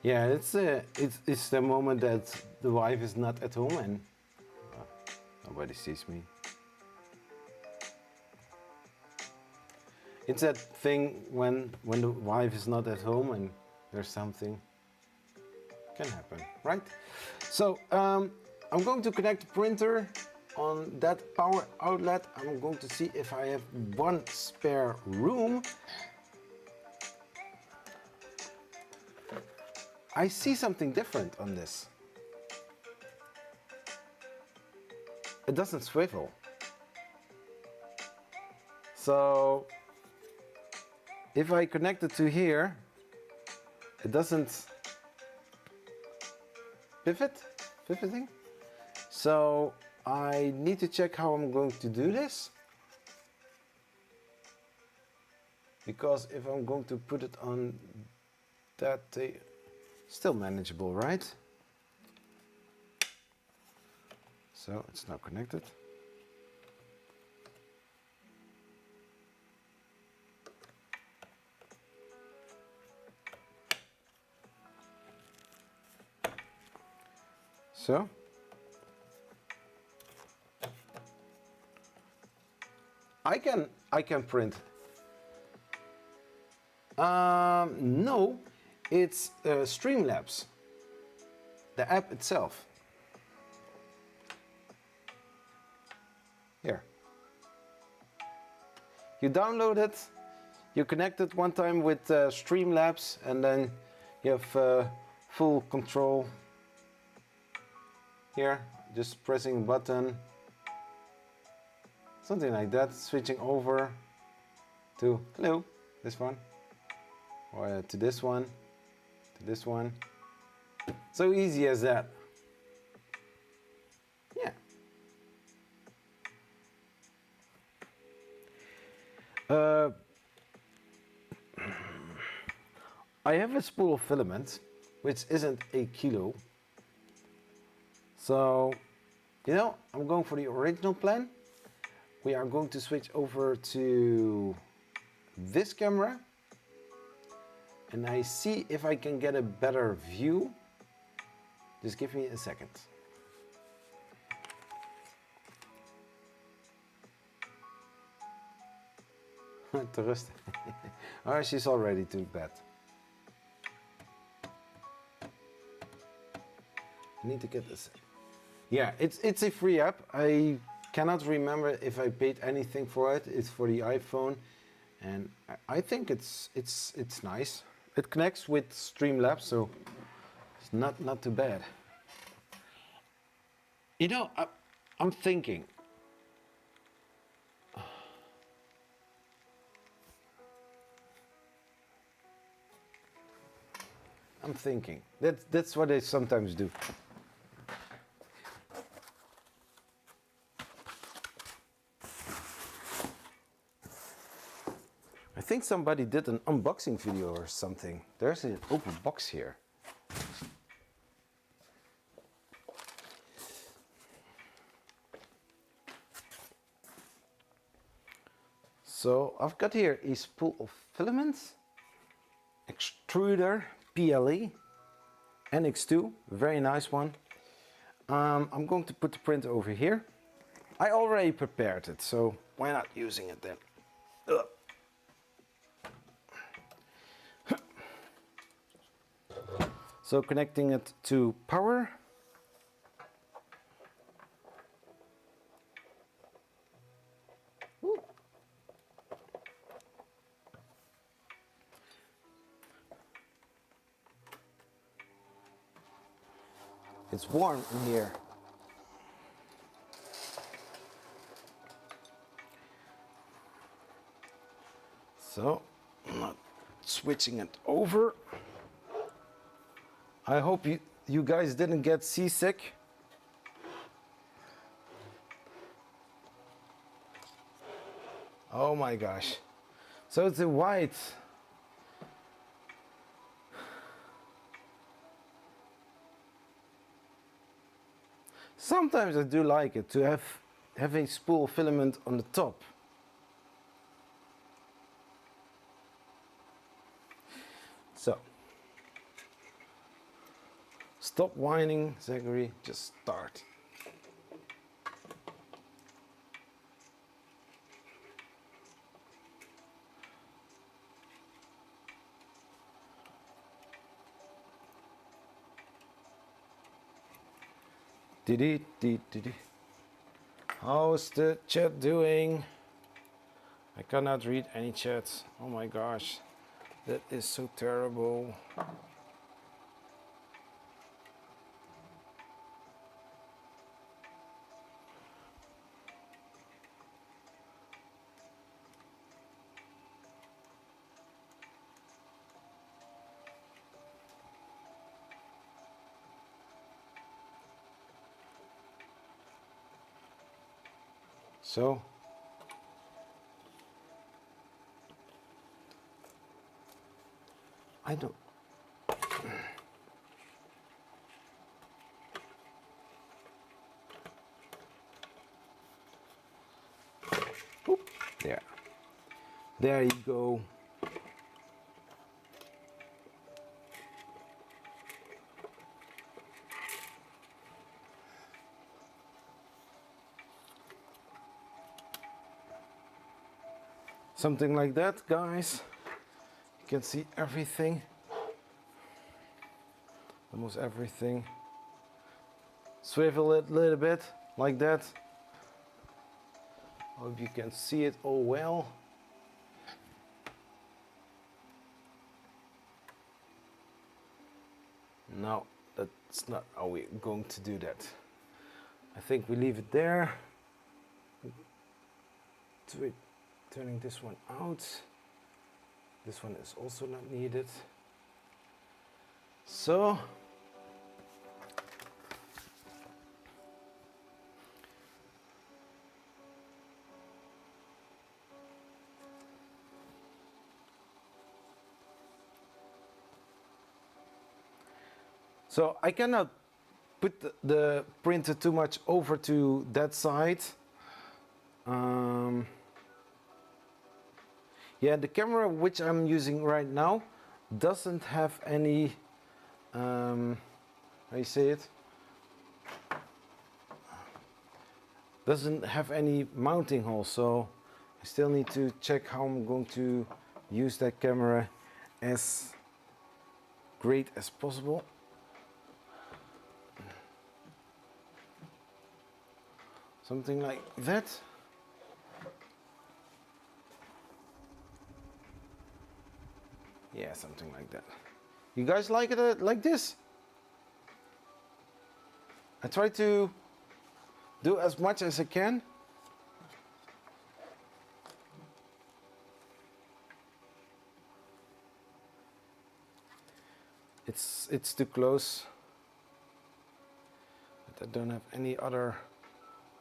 S1: Yeah, it's the moment that the wife is not at home and nobody sees me. It's that thing when the wife is not at home and there's something can happen, right? So I'm going to connect the printer on that power outlet. I'm going to see if I have one spare room. I see something different on this. It doesn't swivel. So if I connect it to here, it doesn't pivoting. So I need to check how I'm going to do this. Because if I'm going to put it on that, still manageable, right? So it's now connected. So I can print. No, it's Streamlabs, the app itself. Here. You download it, you connect it one time with Streamlabs, and then you have full control. Here, just pressing a button, something like that, switching over to, hello, this one, or to this one, to this one. So easy as that. Yeah. I have a spool of filament, which isn't a kilo. So, you know, I'm going for the original plan. We are going to switch over to this camera. And I see if I can get a better view. Just give me a second. Te rusten. Oh, she's already to bed. I need to get this. Yeah, it's a free app. I cannot remember if I paid anything for it. It's for the iPhone, and I think it's nice. It connects with Streamlabs, so it's not too bad. You know, I'm thinking. I'm thinking. That's what I sometimes do. I think somebody did an unboxing video or something. There's an open box here. So I've got here a spool of filaments, extruder PLE, NX2, very nice one. I'm going to put the print over here. I already prepared it, so why not using it then? Ugh. So connecting it to power. Ooh. It's warm in here. So I'm not switching it over. I hope you guys didn't get seasick. Oh my gosh. So it's a white. Sometimes I do like it to have a spool filament on the top. So, stop whining, Zachary, just start. How's the chat doing? I cannot read any chats. Oh my gosh, that is so terrible. So, I don't. Oop, there. There you go. Something like that, guys. You can see everything. Almost everything. Swivel it a little bit, like that. Hope you can see it all well. No, that's not how we're going to do that. I think we leave it there. Turning this one out. This one is also not needed. So, I cannot put the printer too much over to that side. Yeah, the camera which I'm using right now doesn't have any, how you say it? Doesn't have any mounting hole, so I still need to check how I'm going to use that camera as great as possible. Something like that. Yeah, something like that. You guys like it like this? I try to do as much as I can. It's too close. But I don't have any other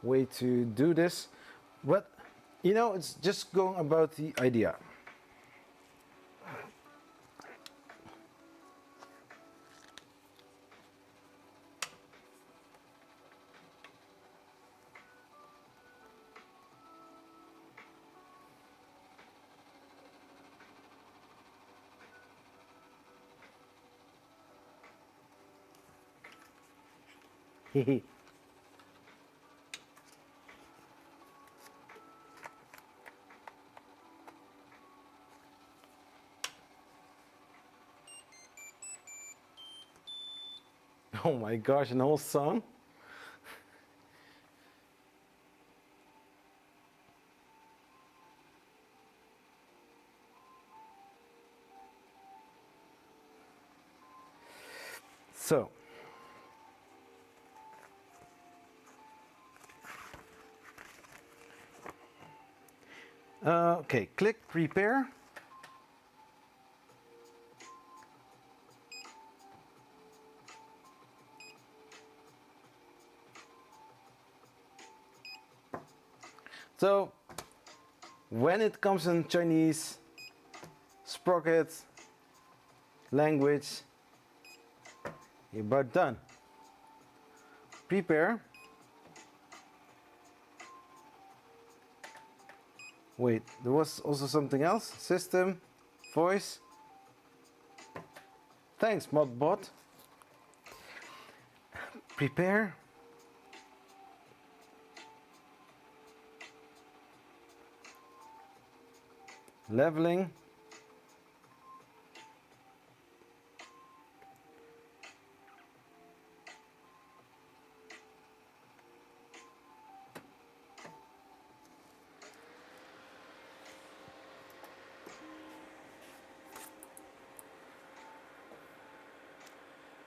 S1: way to do this. But you know, it's just going about the idea. Oh my gosh, an whole song? So, okay, click prepare. So, when it comes in Chinese, sprocket, language, you're about done. Prepare. Wait, there was also something else. System, voice. Thanks, modbot. Prepare. Leveling.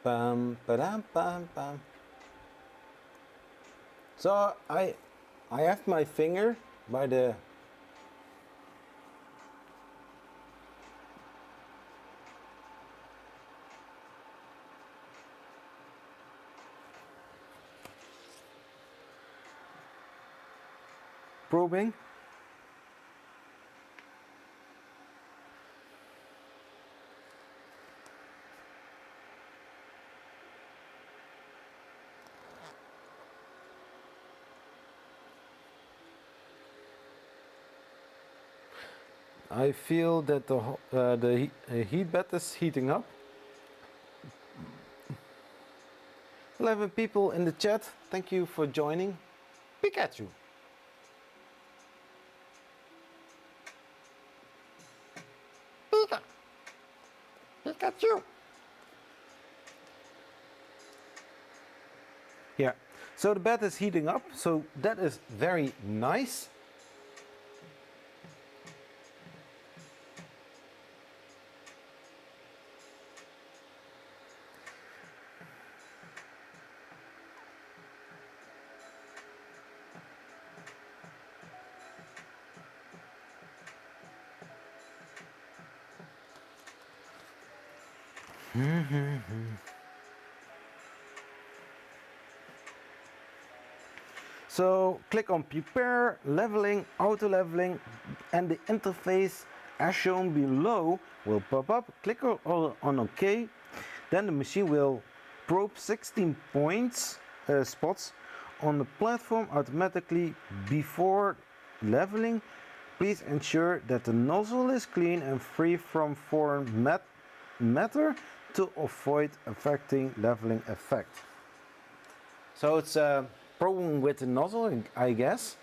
S1: Bam, ba-dam, bam, bam. So I have my finger by the probing. I feel that the heat bed is heating up. 11 people in the chat. Thank you for joining. Pikachu. Pikachu. Yeah. So the bed is heating up. So that is very nice. So click on prepare, leveling, auto leveling, and the interface as shown below will pop up. Click on OK. Then the machine will probe 16 spots on the platform automatically before leveling. Please ensure that the nozzle is clean and free from foreign matter to avoid affecting leveling effect. So it's a problem with the nozzle, I guess.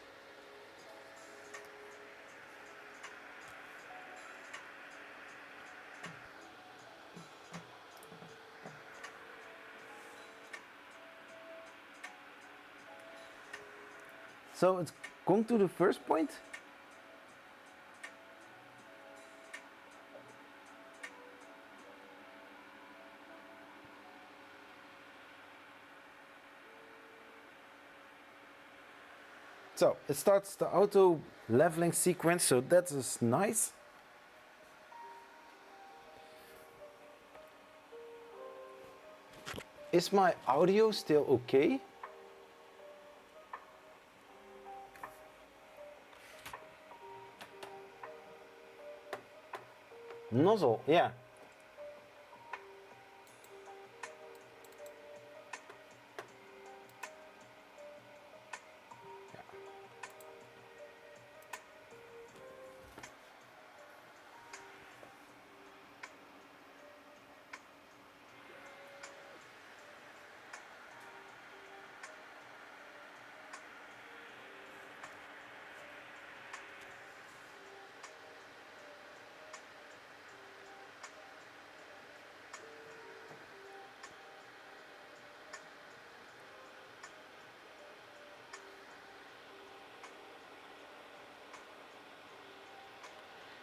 S1: So it's going to the first point. So it starts the auto leveling sequence, so that is nice. Is my audio still okay? Nozzle, yeah.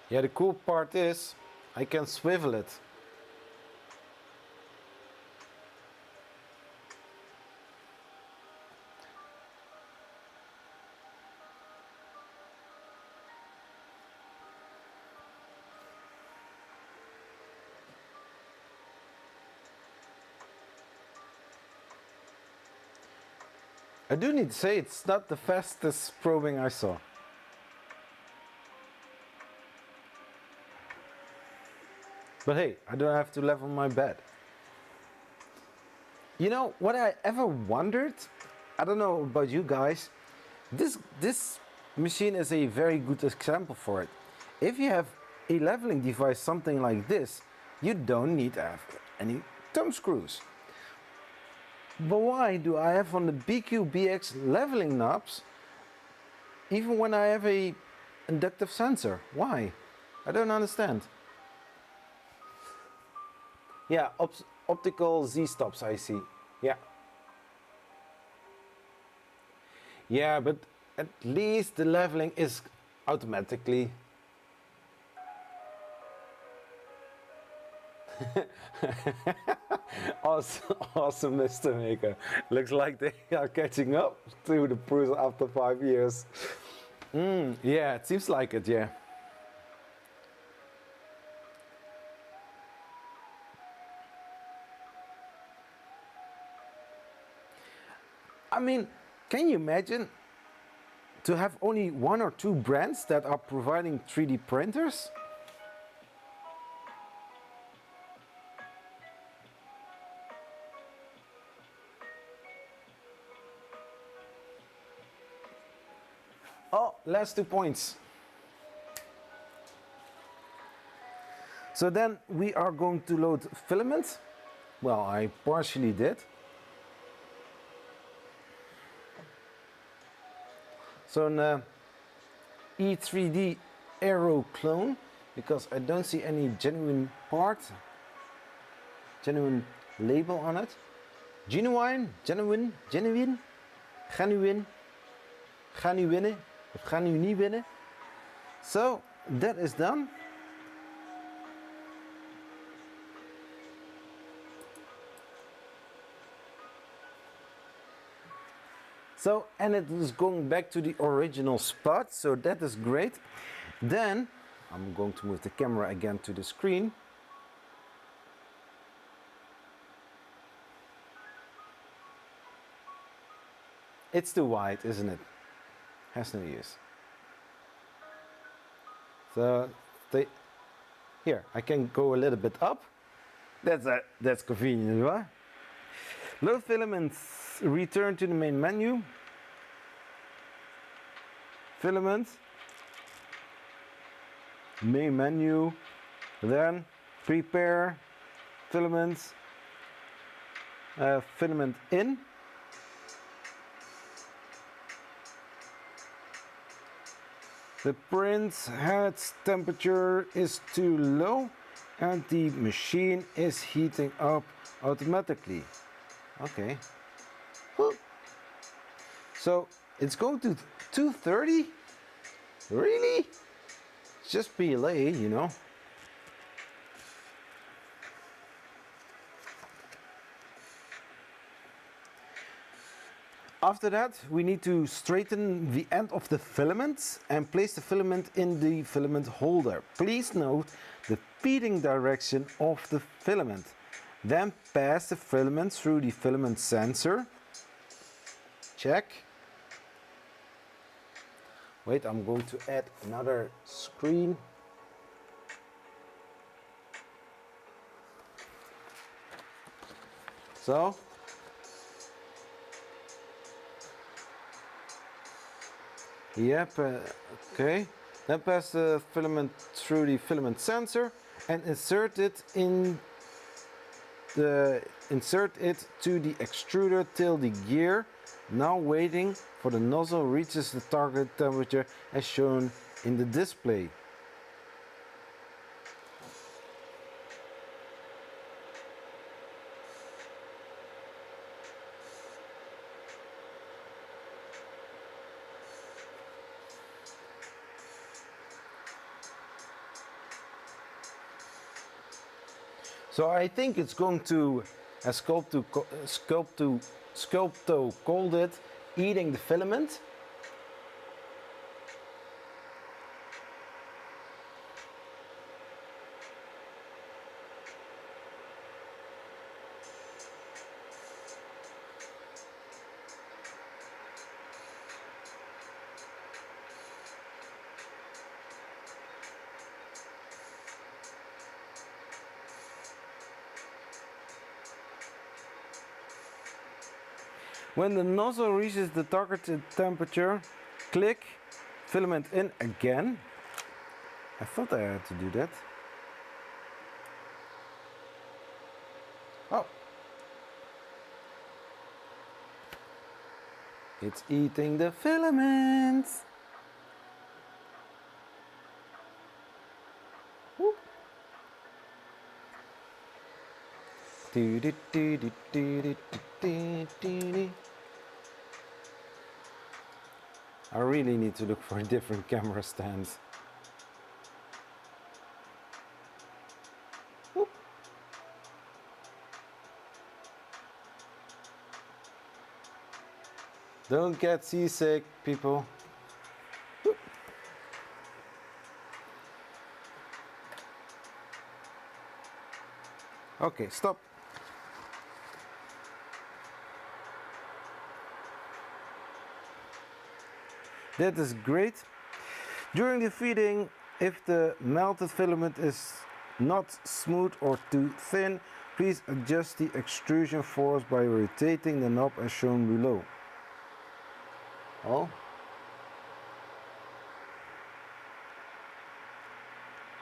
S1: Yeah, the cool part is I can swivel it. I do need to say it's not the fastest probing I saw. But hey, I don't have to level my bed. You know what I ever wondered? I don't know about you guys. This machine is a very good example for it. If you have a leveling device, something like this, you don't need to have any thumb screws. But why do I have on the BQ-BX leveling knobs even when I have a inductive sensor? Why? I don't understand. Yeah, optical Z-stops I see. Yeah. Yeah, but at least the leveling is automatically. Awesome, Mr. Maker. Looks like they are catching up to the Prusa after 5 years. Yeah, it seems like it, yeah. I mean, can you imagine to have only 1 or 2 brands that are providing 3D printers? Oh, last 2 points. So then we are going to load filament. Well, I partially did. So an E3D Aero clone, because I don't see any genuine part, genuine label on it. Genuine, genuine, genuine, genuine, genuine, of genuine. So that is done. So, and it is going back to the original spot, so that is great. Then, I'm going to move the camera again to the screen. It's too wide, isn't it? Has no use. So, here, I can go a little bit up. That's convenient, right? Load filaments, return to the main menu. Filament, main menu, then prepare filaments, filament in. The print head temperature is too low and the machine is heating up automatically. Okay. So it's going to 230? Really? It's just PLA, you know. After that, we need to straighten the end of the filament and place the filament in the filament holder. Please note the feeding direction of the filament. Then pass the filament through the filament sensor. Check. Wait, I'm going to add another screen. So. Yep, okay. Then pass the filament through the filament sensor and insert it to the extruder till the gear, now waiting for the nozzle reaches the target temperature as shown in the display. So I think it's going to, as Sculpto called it, eating the filament. When the nozzle reaches the targeted temperature, click filament in again. I thought I had to do that. Oh. It's eating the filaments. Whoop. I really need to look for a different camera stand. Whoop. Don't get seasick, people. Whoop. Okay, stop. That is great. During the feeding, if the melted filament is not smooth or too thin, please adjust the extrusion force by rotating the knob as shown below. Oh.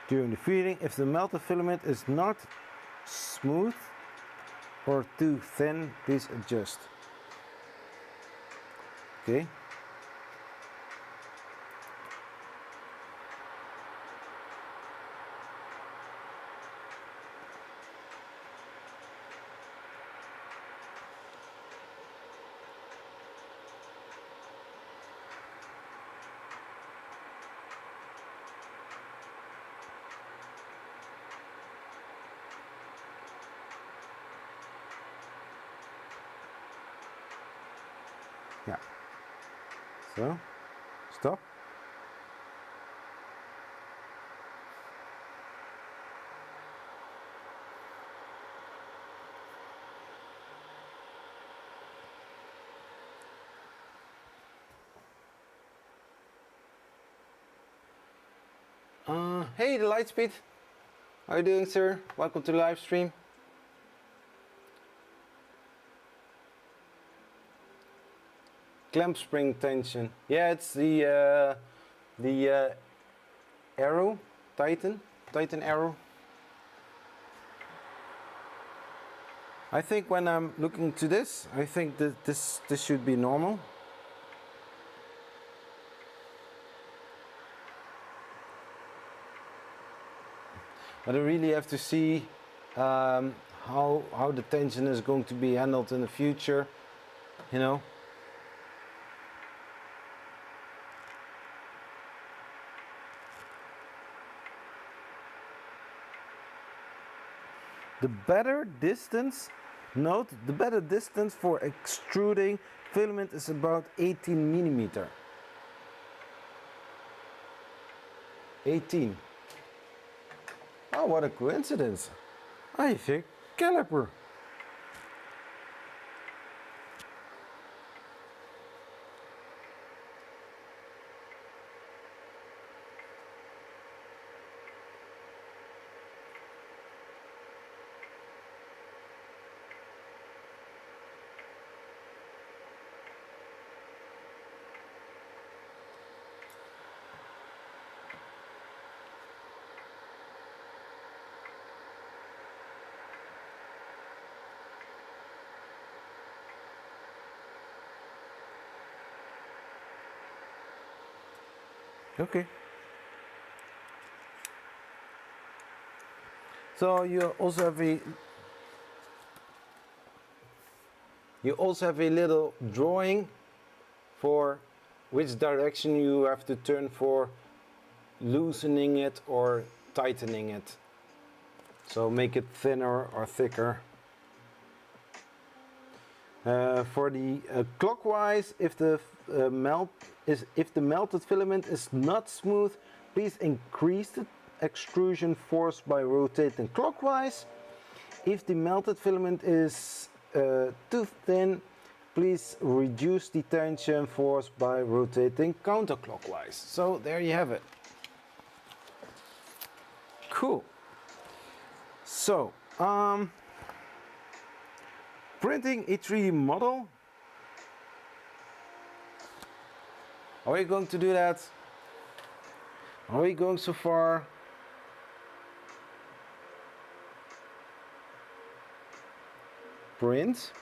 S1: During the feeding, if the melted filament is not smooth or too thin, please adjust. Okay. Yeah. So, stop. Hey, the Lightspeed. How are you doing, sir? Welcome to the live stream. Clamp spring tension. Yeah, it's the arrow, Titan arrow. I think when I'm looking to this, I think that this should be normal. But I really have to see how the tension is going to be handled in the future, you know. The better distance, note, the better distance for extruding filament is about 18 millimeter. 18. Oh, what a coincidence. I think caliper. Okay. So you also have a little drawing for which direction you have to turn for loosening it or tightening it. So make it thinner or thicker. For the clockwise, if the melted filament is not smooth, please increase the extrusion force by rotating clockwise. If the melted filament is too thin, please reduce the tension force by rotating counterclockwise. So there you have it. Cool. So, printing a 3D model. Are we going to do that? Are we going so far? Print.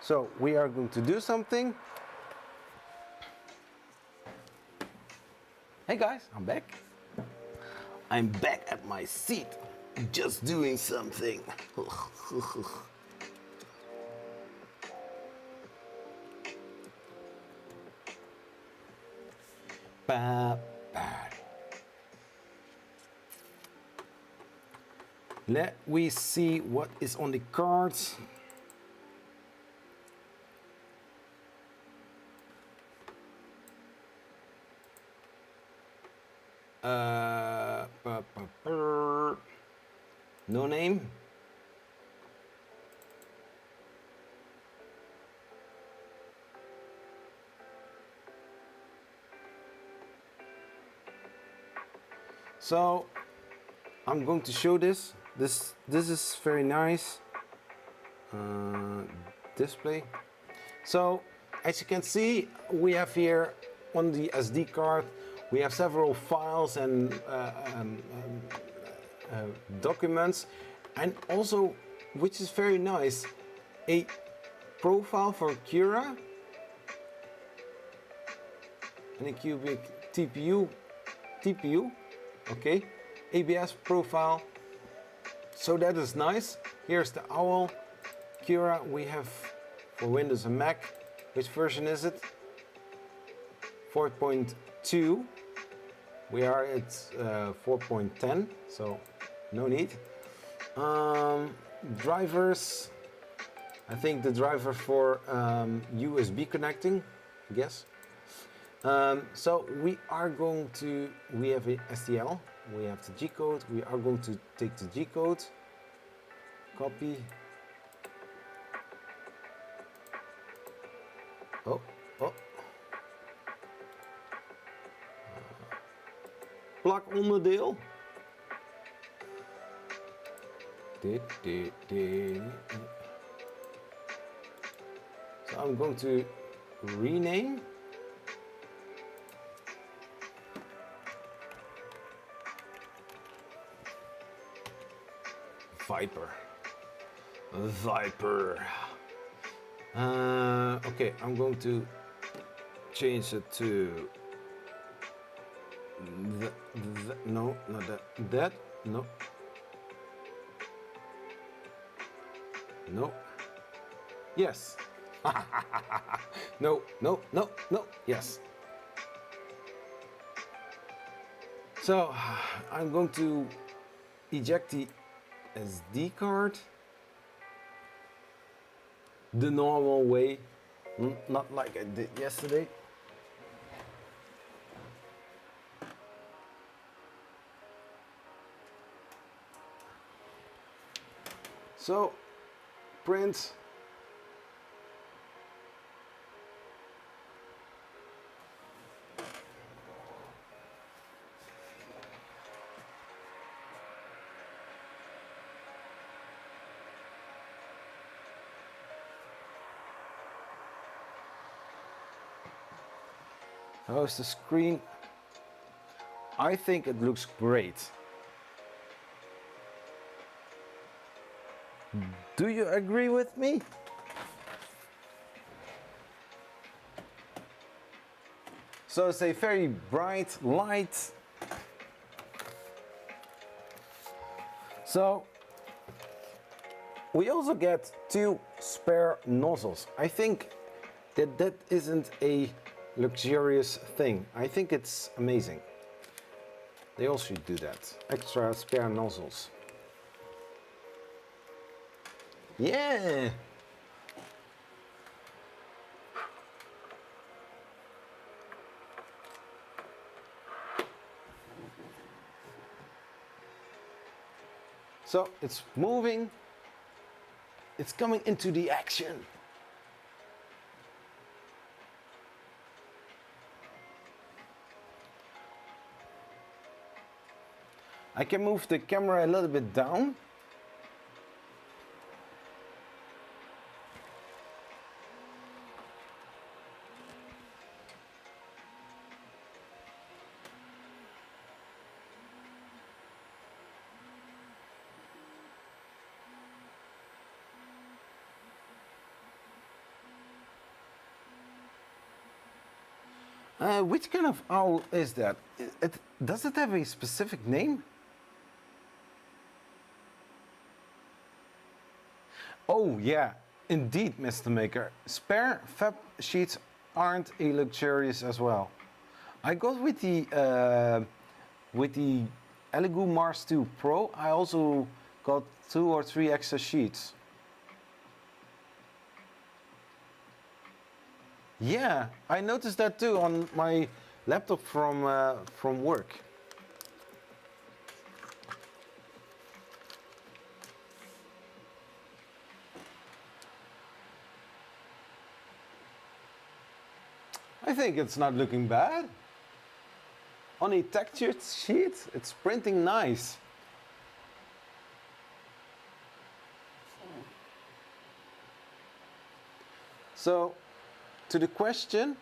S1: So we are going to do something. Hey guys, I'm back. I'm back at my seat, just doing something. Let we see what is on the cards. No name. So I'm going to show this. This is very nice display. So as you can see, we have here on the SD card, we have several files and documents, and also, which is very nice, a profile for Cura, Anycubic TPU, okay, ABS profile. So that is nice. Here's the owl. Cura we have for Windows and Mac. Which version is it? 4.2. We are at 4.10, so no need. Drivers. I think the driver for USB connecting, I guess. So we are going to, we have a STL, we have the G code, we are going to take the G code, copy. Oh. Plak onderdeel. So I'm going to rename. Vyper. Okay, I'm going to change it to no, not that. No. Yes. No. Yes. So I'm going to eject the SD card the normal way, not like I did yesterday. So print. How's the screen? I think it looks great. Do you agree with me? So it's a very bright light, So we also get 2 spare nozzles. I think that isn't a luxurious thing. I think it's amazing. They all should do that. Extra spare nozzles. Yeah! So it's moving. It's coming into the action. I can move the camera a little bit down. Which kind of owl is that? Does it have a specific name? Oh yeah, indeed, Mr. Maker. Spare fab sheets aren't a luxurious as well. I got with the Elegoo Mars 2 Pro, I also got 2 or 3 extra sheets. Yeah, I noticed that too on my laptop from work. I think it's not looking bad. On a textured sheet, it's printing nice. So, to the question,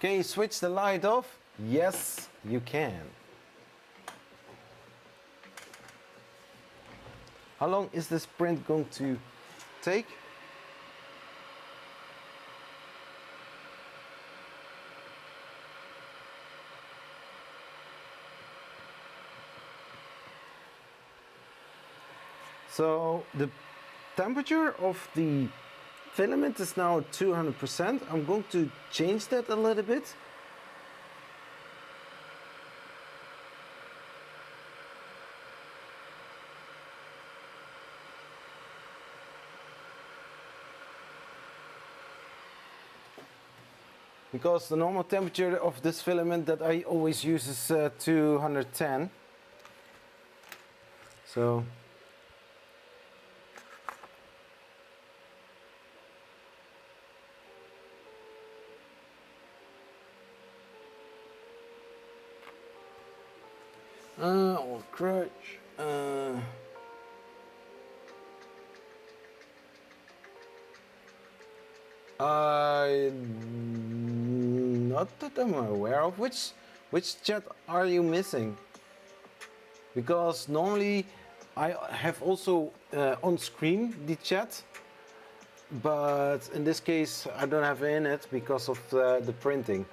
S1: can you switch the light off? Yes, you can. How long is this print going to take? So the temperature of the filament is now 200%. I'm going to change that a little bit. Because the normal temperature of this filament that I always use is 210. So or crutch. Not that I'm aware of. Which chat are you missing? Because normally I have also on screen the chat, but in this case I don't have in it because of the printing.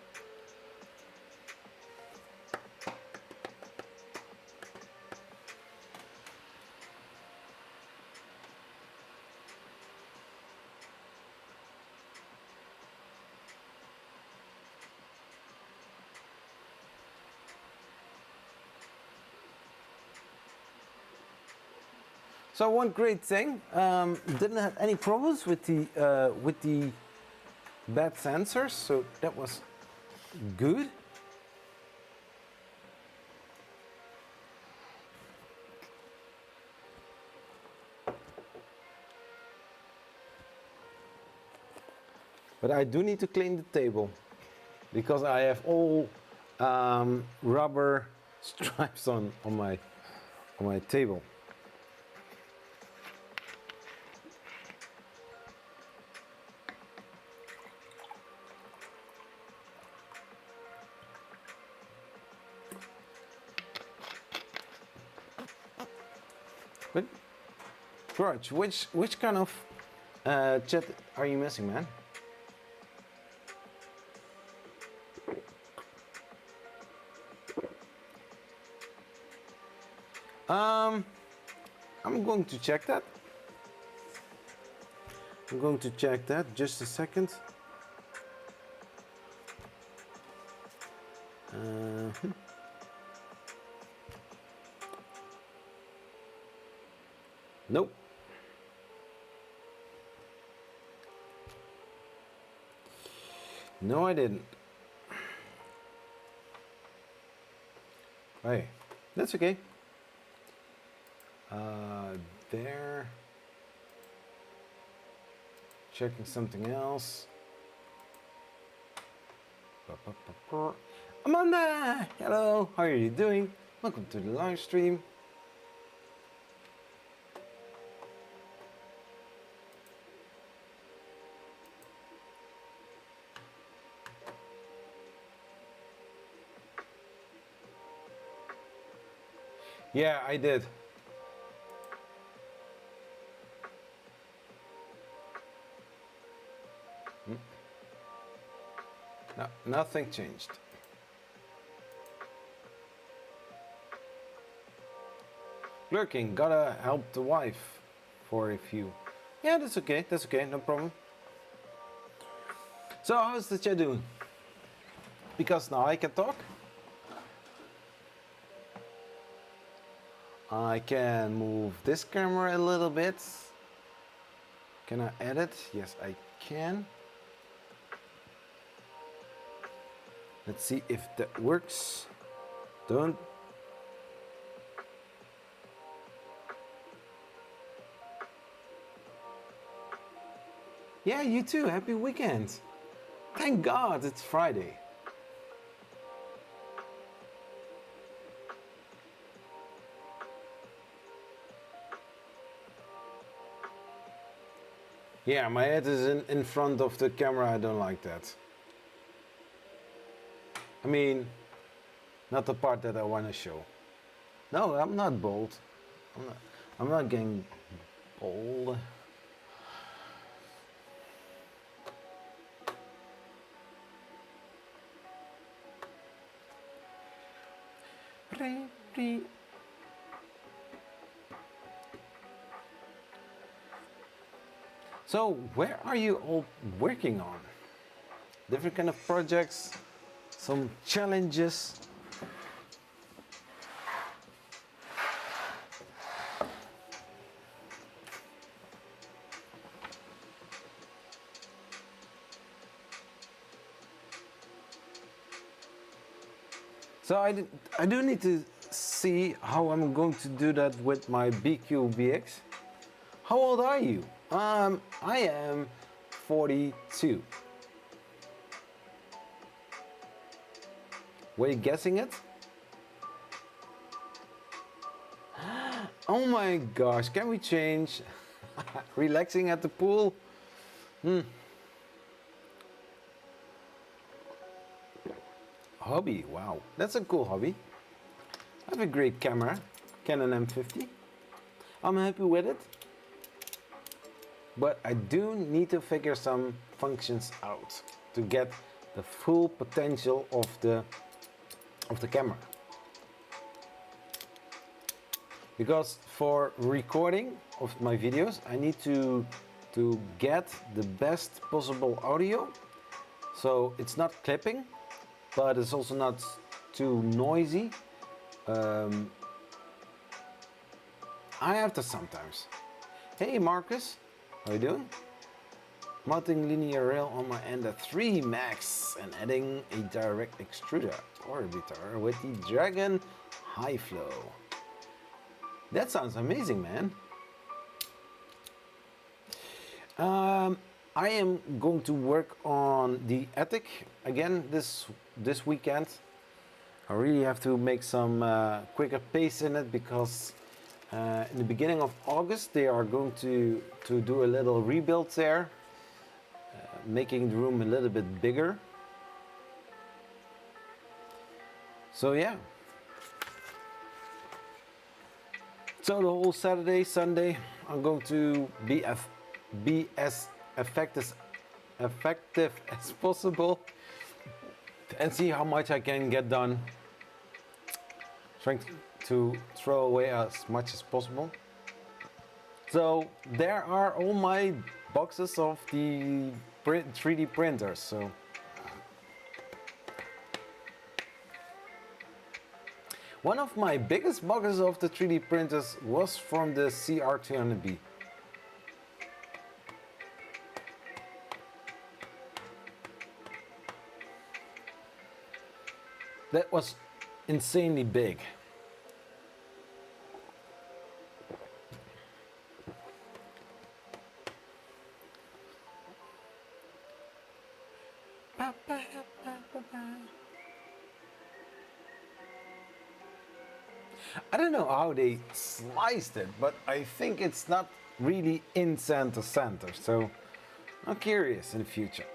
S1: So one great thing, didn't have any problems with the bad sensors, so that was good. But I do need to clean the table because I have all rubber stripes on my table. But Grudge, which kind of chat are you missing, man? I'm going to check that. I'm going to check that. Just a second. Nope. No, I didn't. Hey, that's okay. There. Checking something else. Amanda! Hello, how are you doing? Welcome to the live stream. Yeah, I did. No, nothing changed. Lurking, gotta help the wife for a few. Yeah, that's okay, no problem. So, how's the chat doing? Because now I can talk. I can move this camera a little bit. Can I edit? Yes, I can. Let's see if that works. Don't. Yeah, you too. Happy weekend. Thank God it's Friday. Yeah, my head is in front of the camera. I don't like that. I mean, not the part that I want to show. No, I'm not bold. I'm not getting bold. So, where are you all working on? Different kind of projects, some challenges. So I do need to see how I'm going to do that with my BQ-BX. How old are you? I am 42. Were you guessing it? Oh my gosh, can we change? Relaxing at the pool? Hobby, wow, that's a cool hobby. I have a great camera, Canon M50. I'm happy with it. But I do need to figure some functions out to get the full potential of the camera. Because for recording of my videos, I need to get the best possible audio. So it's not clipping, but it's also not too noisy. I have to sometimes. Hey Marcus, how you doing? Mounting linear rail on my Ender 3 Max and adding a direct extruder orbiter with the Dragon High Flow. That sounds amazing, man. I am going to work on the attic again this weekend. I really have to make some quicker pace in it because in the beginning of August they are going to do a little rebuild there, making the room a little bit bigger. So yeah. So the whole Saturday, Sunday, I'm going to be as effective as possible and see how much I can get done. Trying to throw away as much as possible. So there are all my boxes of the 3D printers. So one of my biggest boxes of the 3D printers was from the CR200B. That was insanely big. I don't know how they sliced it, but I think it's not really in center, so I'm curious in the future.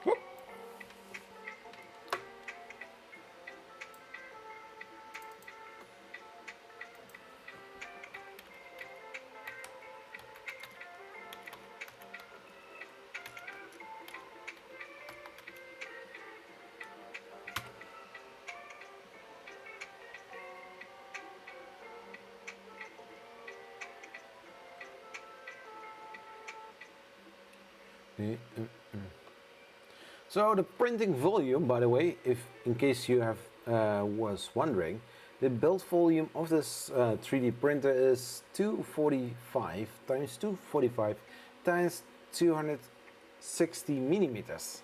S1: Whoop. So the printing volume, by the way, if in case you have was wondering, the build volume of this 3D printer is 245 times 245 times 260 millimeters.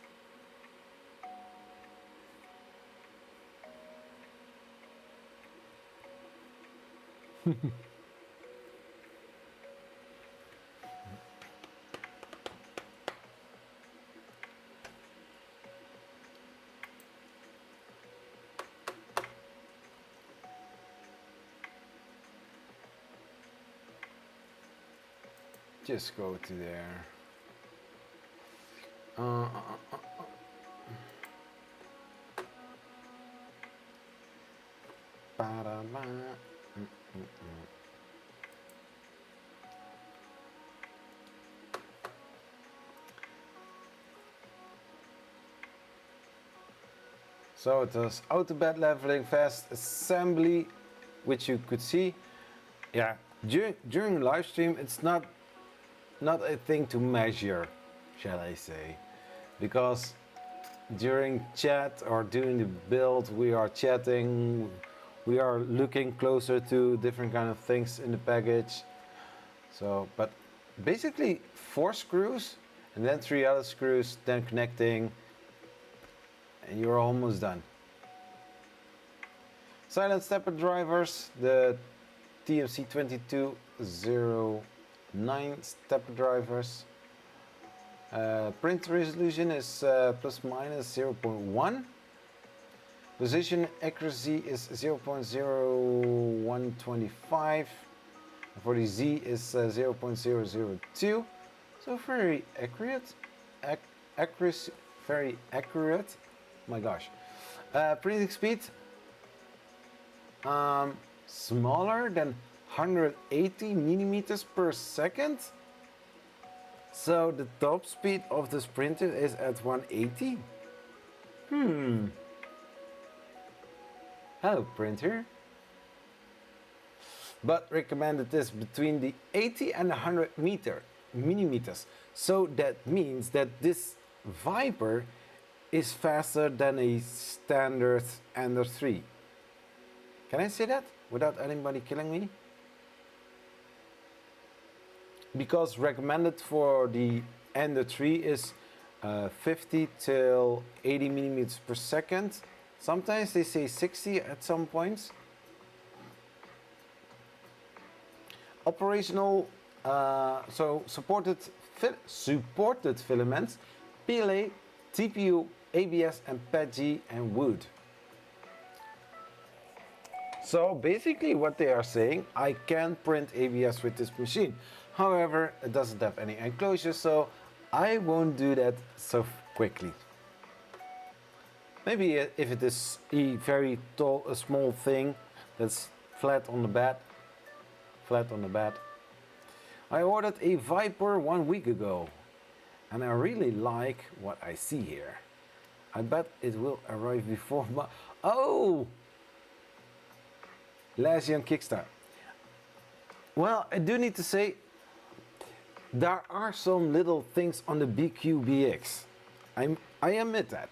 S1: Just go to there. So it was auto bed leveling, fast assembly, which you could see. Yeah, during live stream, it's not a thing to measure, shall I say, because during chat or during the build we are chatting, we are looking closer to different kind of things in the package. So, but basically 4 screws and then 3 other screws, then connecting, and you're almost done. Silent stepper drivers, the TMC 2209 stepper drivers. Print resolution is plus minus 0.1. Position accuracy is 0.0125. For the Z is 0.002. So very accurate. Accuracy, very accurate. My gosh. Printing speed smaller than 180 millimeters per second. So the top speed of this printer is at 180. Hello printer. But recommended is between the 80 and 100 millimeters. So that means that this Vyper is faster than a standard Ender 3. Can I say that without anybody killing me? Because recommended for the Ender 3 is 50 till 80 millimeters per second. Sometimes they say 60 at some points. Operational, so supported filaments, PLA, TPU, ABS, and PETG and wood. So basically what they are saying, I can print ABS with this machine. However, it doesn't have any enclosure, so I won't do that so quickly. Maybe if it is a very tall, a small thing that's flat on the bed. I ordered a Vyper 1 week ago, and I really like what I see here. I bet it will arrive before my... Oh! Last year on Kickstarter. Well, I do need to say, there are some little things on the BQBX. I admit that.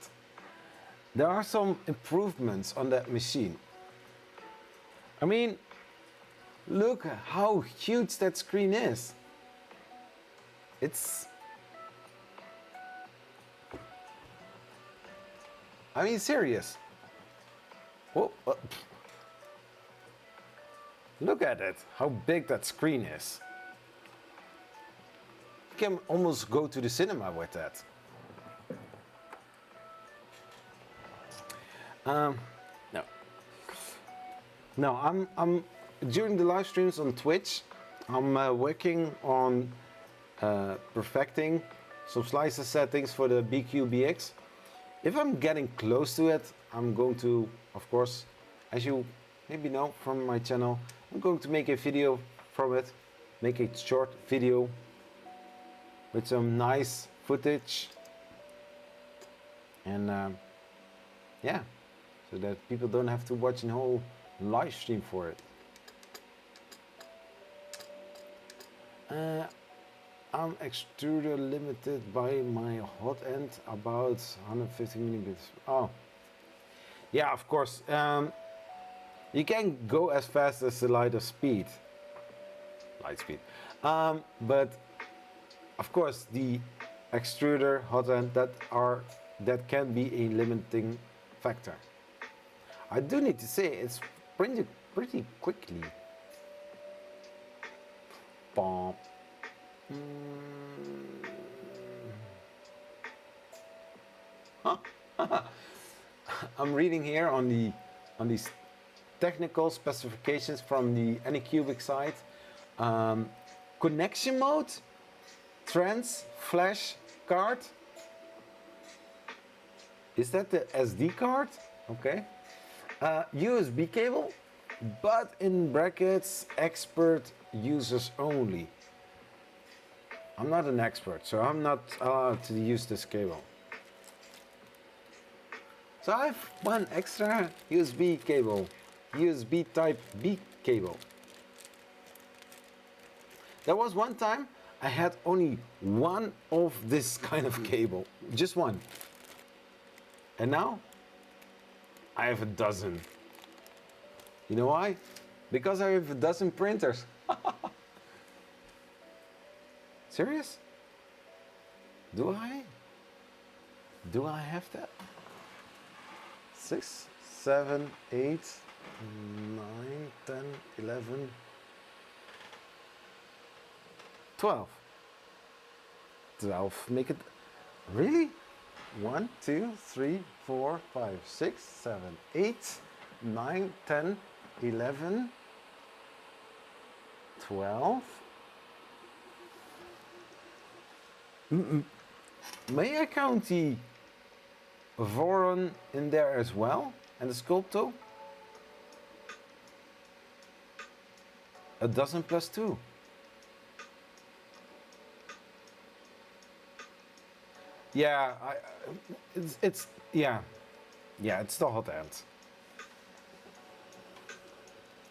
S1: There are some improvements on that machine. I mean, look how huge that screen is. It's... I mean, serious. Whoa, look at it, how big that screen is. You can almost go to the cinema with that. No, I'm during the live streams on Twitch, I'm working on perfecting some slicer settings for the BQBX. If I'm getting close to it, I'm going to, of course, as you maybe know from my channel, I'm going to make a video from it, make a short video with some nice footage, and yeah, so that people don't have to watch a whole live stream for it. I'm extruder limited by my hot end about 150 millimeters. Oh, yeah, of course. You can go as fast as the light speed, but of course the extruder hot end that can be a limiting factor. I do need to say it's printed pretty quickly. Bomb. I'm reading here on these technical specifications from the Anycubic site. Connection mode, trans flash card. Is that the SD card? Okay. USB cable, but in brackets, expert users only. I'm not an expert, so I'm not allowed to use this cable. So I have one extra USB cable, USB type B cable. There was one time I had only one of this kind of cable, just one. And now I have a dozen. You know why? Because I have a dozen printers. Serious? Do I? Do I have that? 6, 7, 8, 9, 10, 11, 12. 12. Make it... Really? 1, 2, 3, 4, 5, 6, 7, 8, 9, 10, 11, 12. May I count the Voron in there as well? And the Sculpto? A dozen plus 2. Yeah, it's yeah, it's the hot end.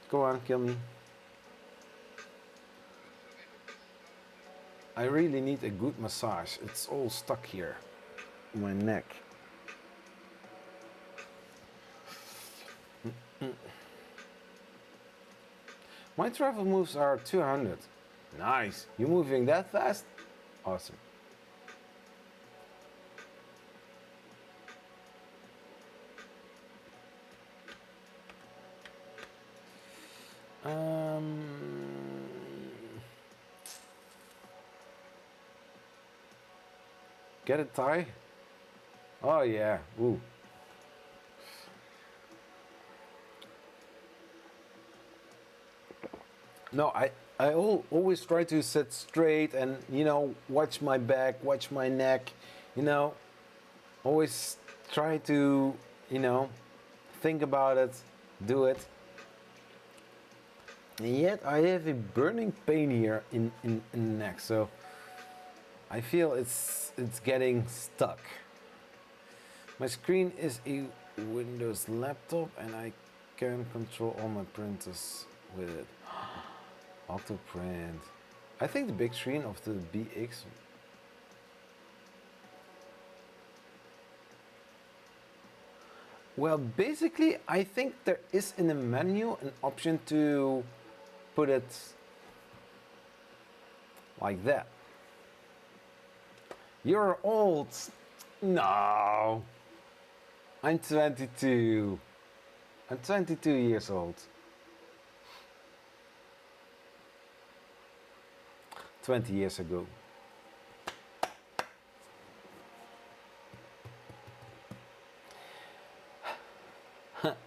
S1: Go on, kill me. I really need a good massage. It's all stuck here in my neck. My travel moves are 200. Nice. You moving that fast? Awesome. Get a tie? Oh yeah, ooh. No, always try to sit straight and, you know, watch my back, watch my neck, you know, always try to, you know, think about it, do it. And yet I have a burning pain here in the neck, so I feel it's getting stuck. My screen is a Windows laptop and I can control all my printers with it. Auto print. I think the big screen of the BX. Well, basically, I think there is in the menu an option to put it like that. You're old. No. I'm 22. I'm 22 years old. 20 years ago.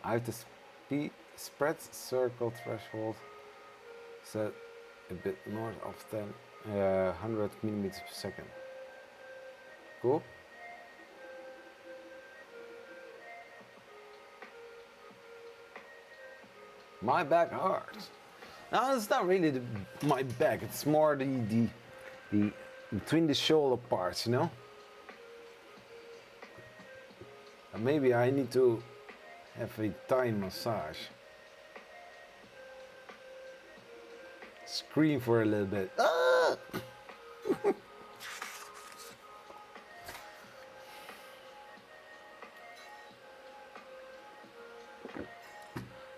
S1: I have to spread circle threshold set a bit north of 100 millimeters per second. Cool. My back hurts. No, it's not really my back. It's more the between the shoulder parts, you know. And maybe I need to have a Thai massage. Scream for a little bit. Ah!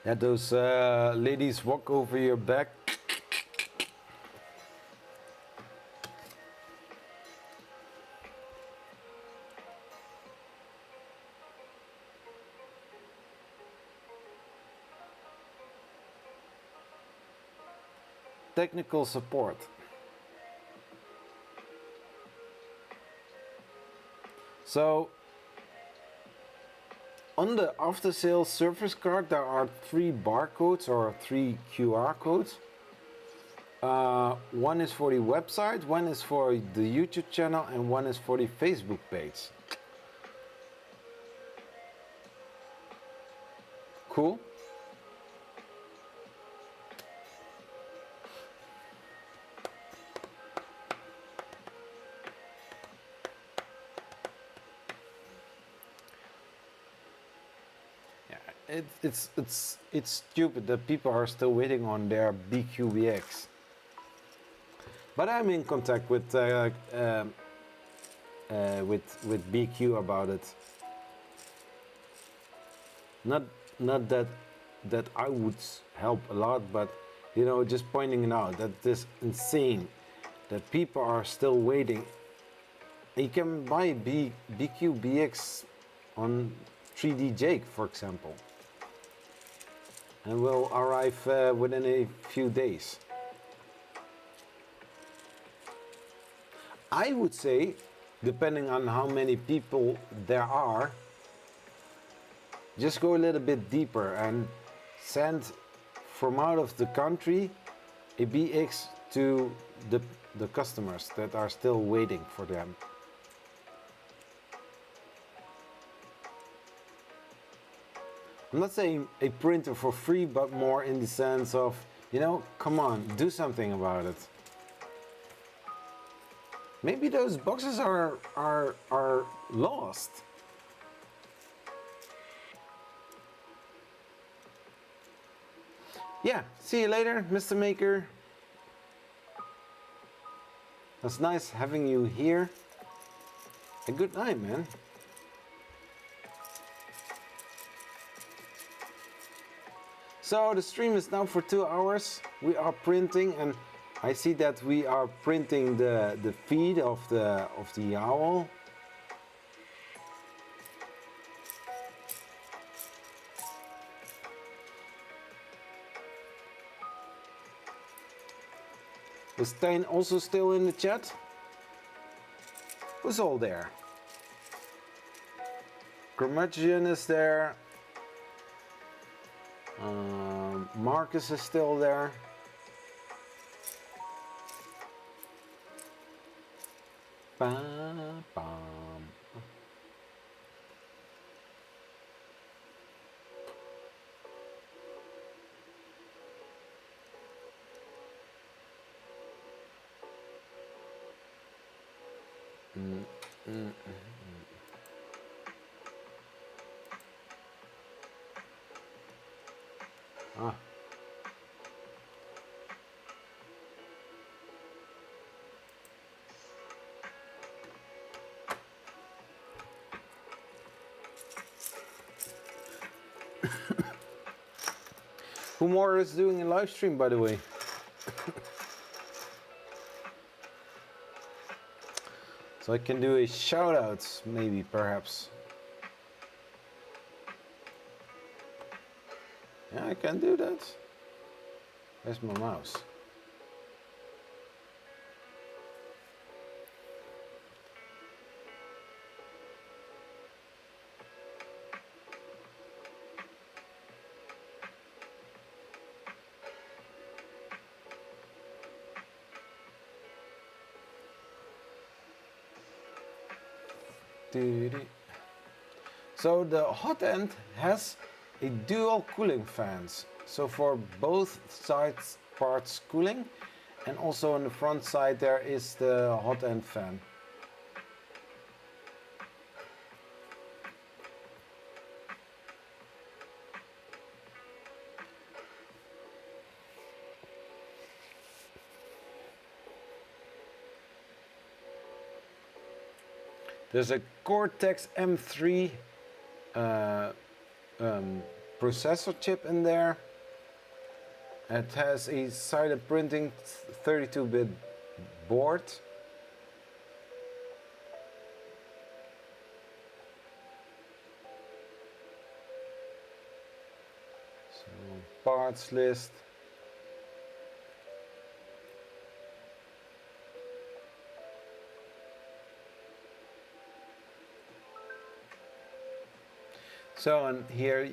S1: Let those ladies walk over your back. Technical support. So on the after sales service card there are 3 barcodes or 3 QR codes. One is for the website, one is for the YouTube channel, and one is for the Facebook page. Cool. It's stupid that people are still waiting on their BQBX. But I'm in contact with BQ about it. Not that I would help a lot, but you know, just pointing it out that this insane that people are still waiting. You can buy BQBX on 3D Jake, for example, and will arrive within a few days. I would say, depending on how many people there are, just go a little bit deeper and send from out of the country a BX to the customers that are still waiting for them. I'm not saying a printer for free, but more in the sense of, you know, come on, do something about it. Maybe those boxes are lost. Yeah, see you later, Mr. Maker. That's nice having you here. And good night, man. So the stream is now for 2 hours. We are printing, and I see that we are printing the feed of the owl. Is Stijn also still in the chat? Who's all there? Curmudgeon is there. Marcus is still there. Bam, bam. Ah. Who more is doing a live stream, by the way? So I can do a shout out, maybe, perhaps. Yeah, I can do that. Where's my mouse? So the hot end has a dual cooling fans. So for both sides parts cooling, and also on the front side there is the hot end fan. There's a Cortex M3 processor chip in there. It has a silent printing 32-bit board. So parts list. So, and here,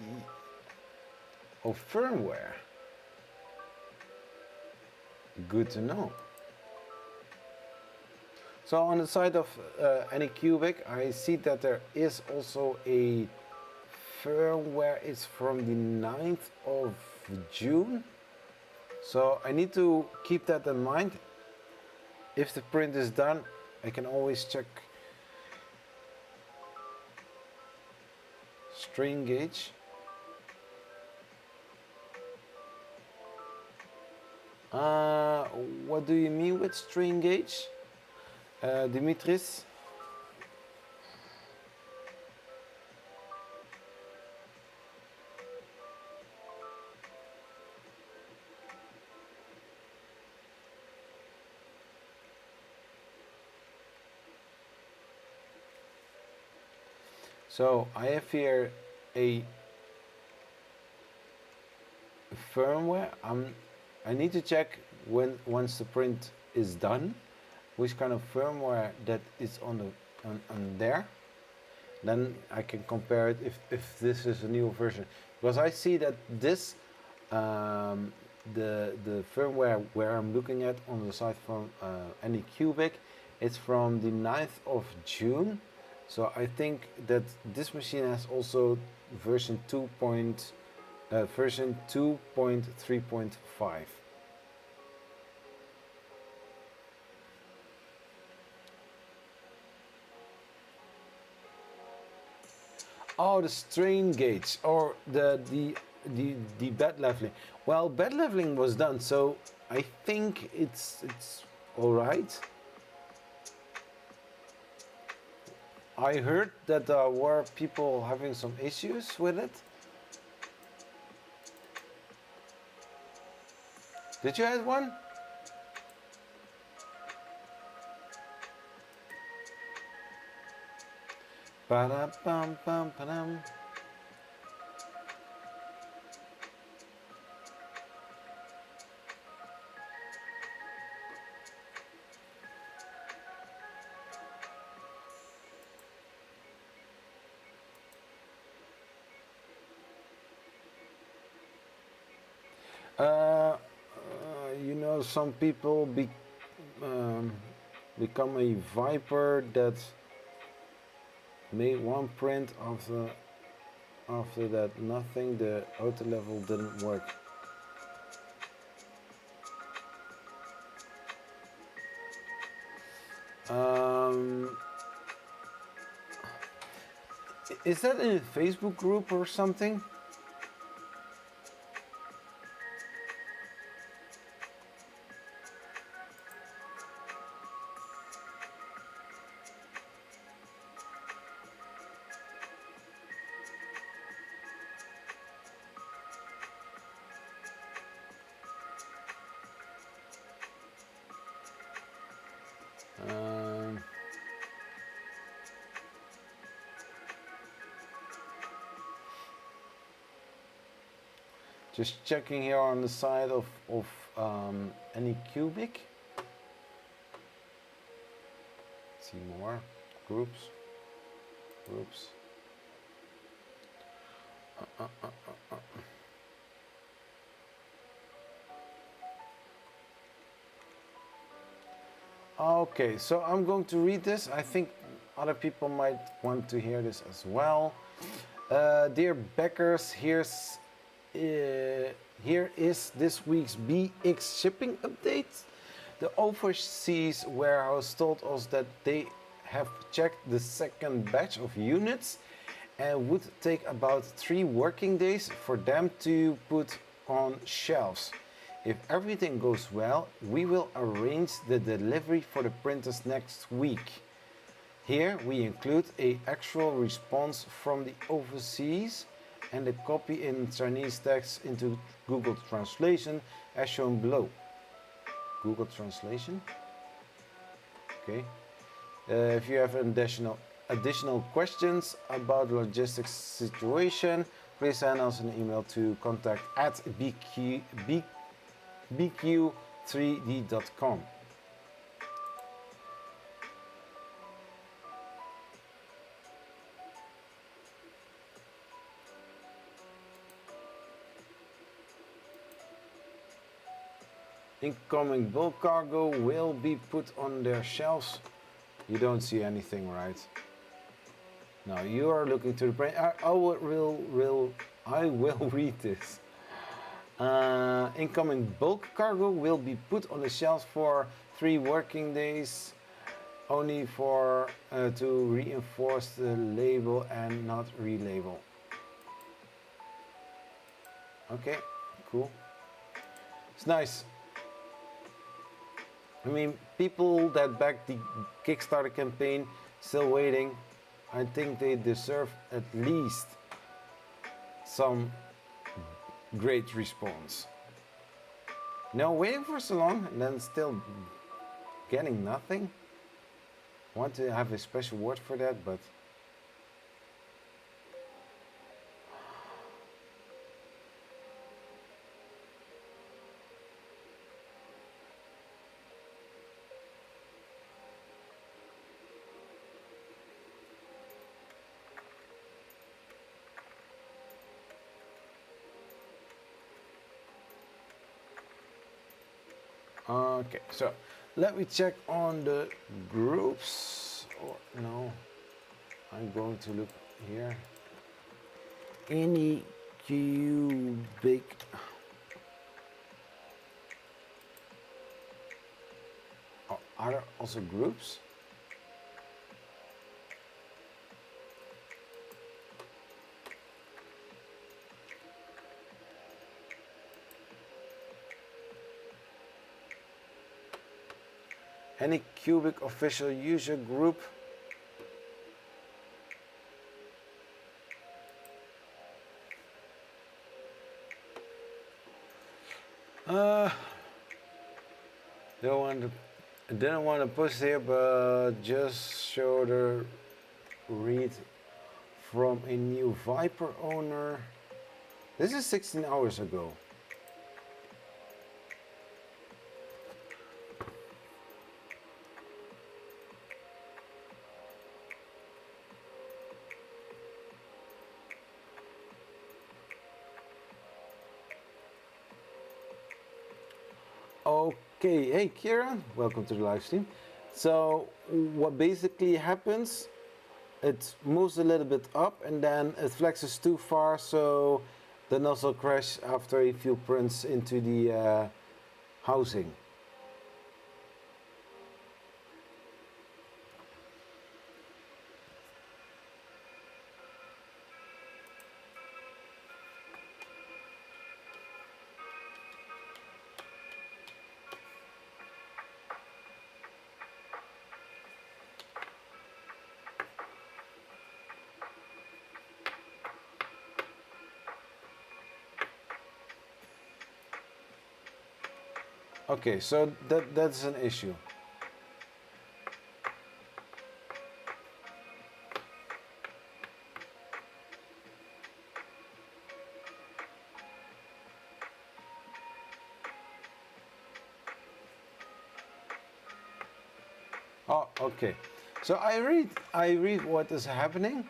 S1: firmware. Good to know. So on the side of Anycubic, I see that there is also a firmware. It's from the 9th of June. So I need to keep that in mind. If the print is done, I can always check strain gauge. What do you mean with strain gauge, Dimitris? So I have here a firmware. I need to check once the print is done, which kind of firmware that is on there. Then I can compare it if this is a new version, because I see that this the firmware where I'm looking at on the site from Anycubic, it's from the 9th of June. So I think that this machine has also version 2.3.5. Oh, the strain gauge or the bed leveling. Well, bed leveling was done, so I think it's all right. I heard that there were people having some issues with it. Did you have one? Ba-da-bum-bum-ba-dum. You know, some people become a Vyper that made one print after that nothing, the auto level didn't work. Is that in a Facebook group or something? Just checking here on the side of Anycubic. See more groups. Okay, so I'm going to read this. I think other people might want to hear this as well. Dear backers, here is this week's BX shipping update. The overseas warehouse told us that they have checked the second batch of units and would take about 3 working days for them to put on shelves. If everything goes well, we will arrange the delivery for the printers next week. Here we include an actual response from the overseas and a copy in Chinese text into Google Translation as shown below. Google Translation? Okay. If you have additional questions about the logistics situation, please send us an email to contact@bq3d.com. Incoming bulk cargo will be put on their shelves. You don't see anything, right? Now you are looking to the brain. I will read this. Incoming bulk cargo will be put on the shelves for 3 working days, only for to reinforce the label and not relabel. Okay, cool. It's nice. I mean, people that backed the Kickstarter campaign still waiting. I think they deserve at least some great response. Now waiting for so long and then still getting nothing. I want to have a special word for that, but okay, so let me check on the groups. Oh, no, I'm going to look here. Anycubic. Oh, are there also groups? Anycubic official user group. Didn't want to post here, but just showed a read from a new Vyper owner. This is 16 hours ago. Okay, hey Kieran, welcome to the live stream. So what basically happens, it moves a little bit up and then it flexes too far, so the nozzle crashes after a few prints into the housing. Okay, so that's an issue. Oh, okay. So I read what is happening.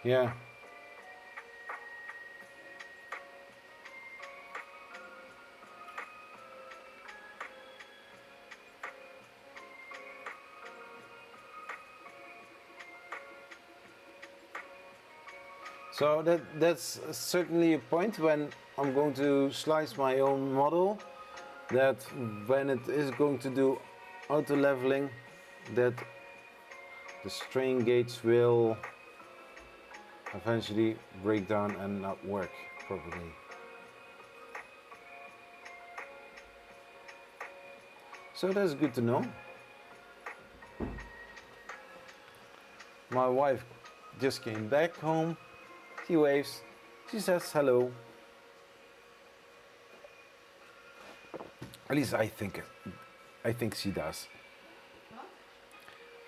S1: Yeah. So that's certainly a point when I'm going to slice my own model, that when it is going to do auto leveling, that the strain gauge will eventually break down and not work properly. So that's good to know. My wife just came back home. She waves. She says hello. At least I think she does.
S2: What?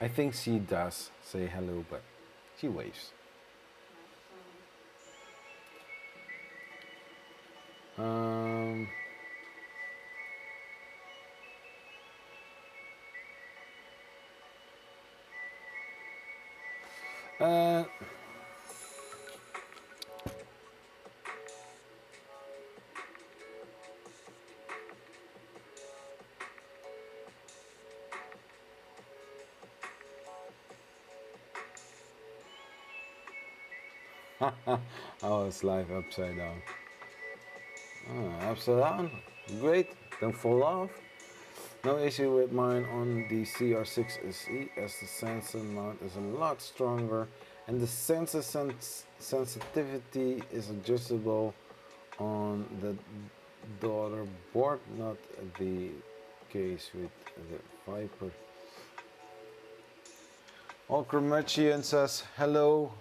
S1: I think she does say hello, but she waves. Um, uh, oh, it's live upside down. Oh, upside down? Great, don't fall off. No issue with mine on the CR6 SE, as the sensor mount is a lot stronger and the sensor sensitivity is adjustable on the daughter board, not the case with the Viper. Olkramerchian says hello,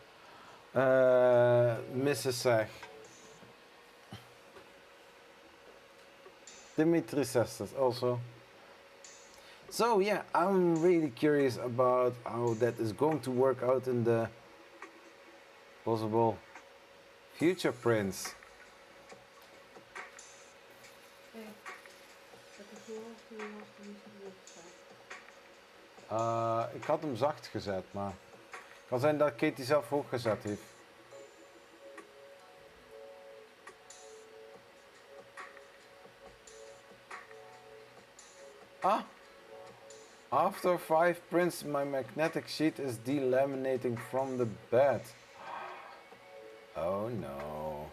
S1: Mrs. Zach. Dimitri says that also. So yeah, I'm really curious about how that is going to work out in the possible future prints.
S2: Hey, dat is hoe hoog die was die niet opgezet.
S1: Ik had hem zacht gezet, maar het kan zijn dat Katie zelf hoog gezet heeft. Ah! After 5 prints, my magnetic sheet is delaminating from the bed. Oh no.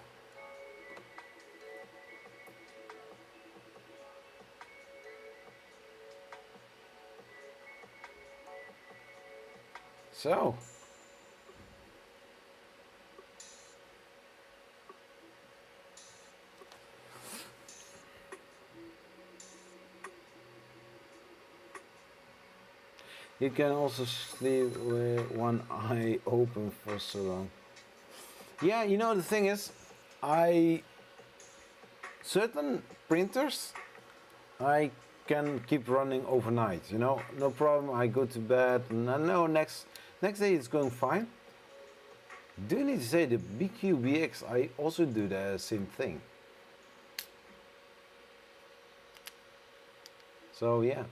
S1: So. You can also sleep with one eye open for so long. Yeah, you know the thing is, I certain printers I can keep running overnight. You know, no problem. I go to bed and I know next day it's going fine. Do you need to say the BQBX? I also do the same thing. So yeah.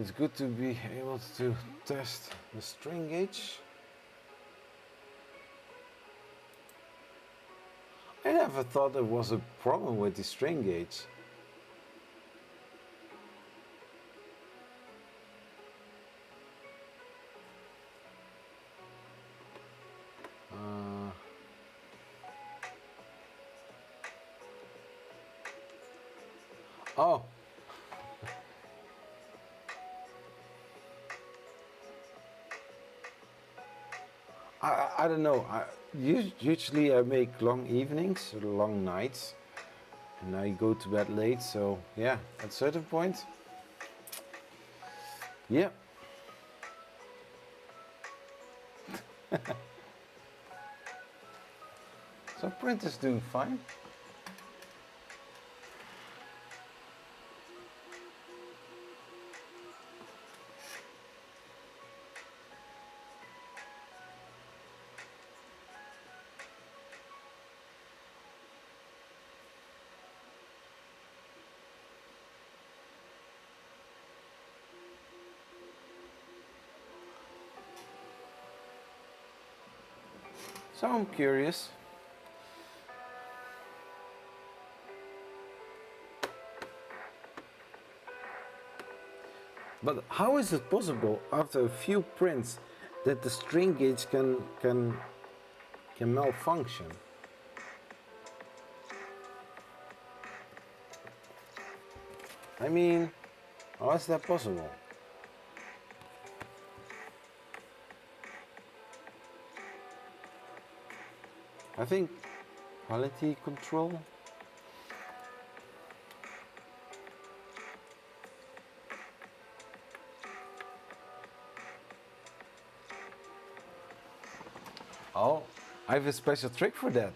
S1: It's good to be able to test the string gauge. I never thought there was a problem with the string gauge. Oh, I don't know. Usually I make long evenings, or long nights, and I go to bed late. So yeah, at a certain point, yeah. So printer's doing fine. So I'm curious. But how is it possible after a few prints that the string gauge can malfunction? I mean, how is that possible? I think quality control. Oh, I have a special trick for that.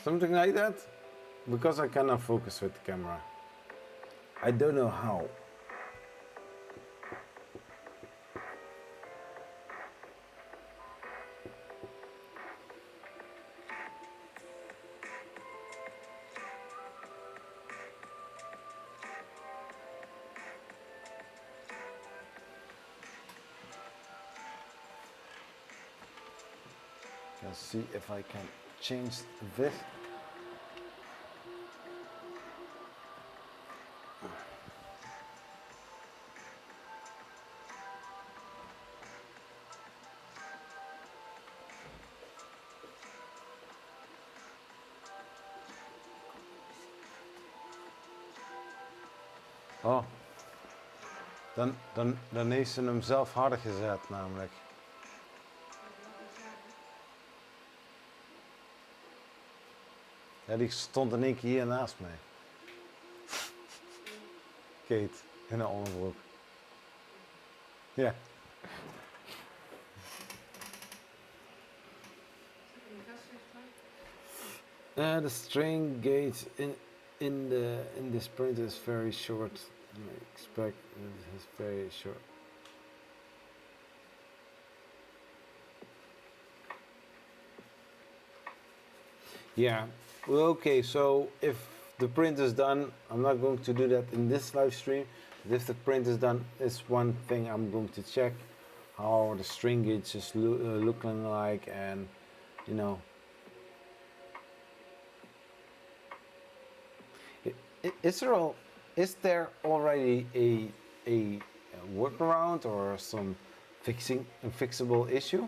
S1: Something like that? Because I cannot focus with the camera. I don't know how. Let's see if I can change this. Oh, dan heeft ze hem zelf harder gezet namelijk.
S2: Wat is dat?
S1: Ja, die stond in één keer hier naast mij. Kate, in een onderbroek. Ja. The string gauge in this print is very short. I expect it is very short. Yeah. Well, okay. So if the print is done, I'm not going to do that in this live stream. But if the print is done, it's one thing I'm going to check how the string gauge is looking like, and you know. Is there already a workaround or some fixable issue?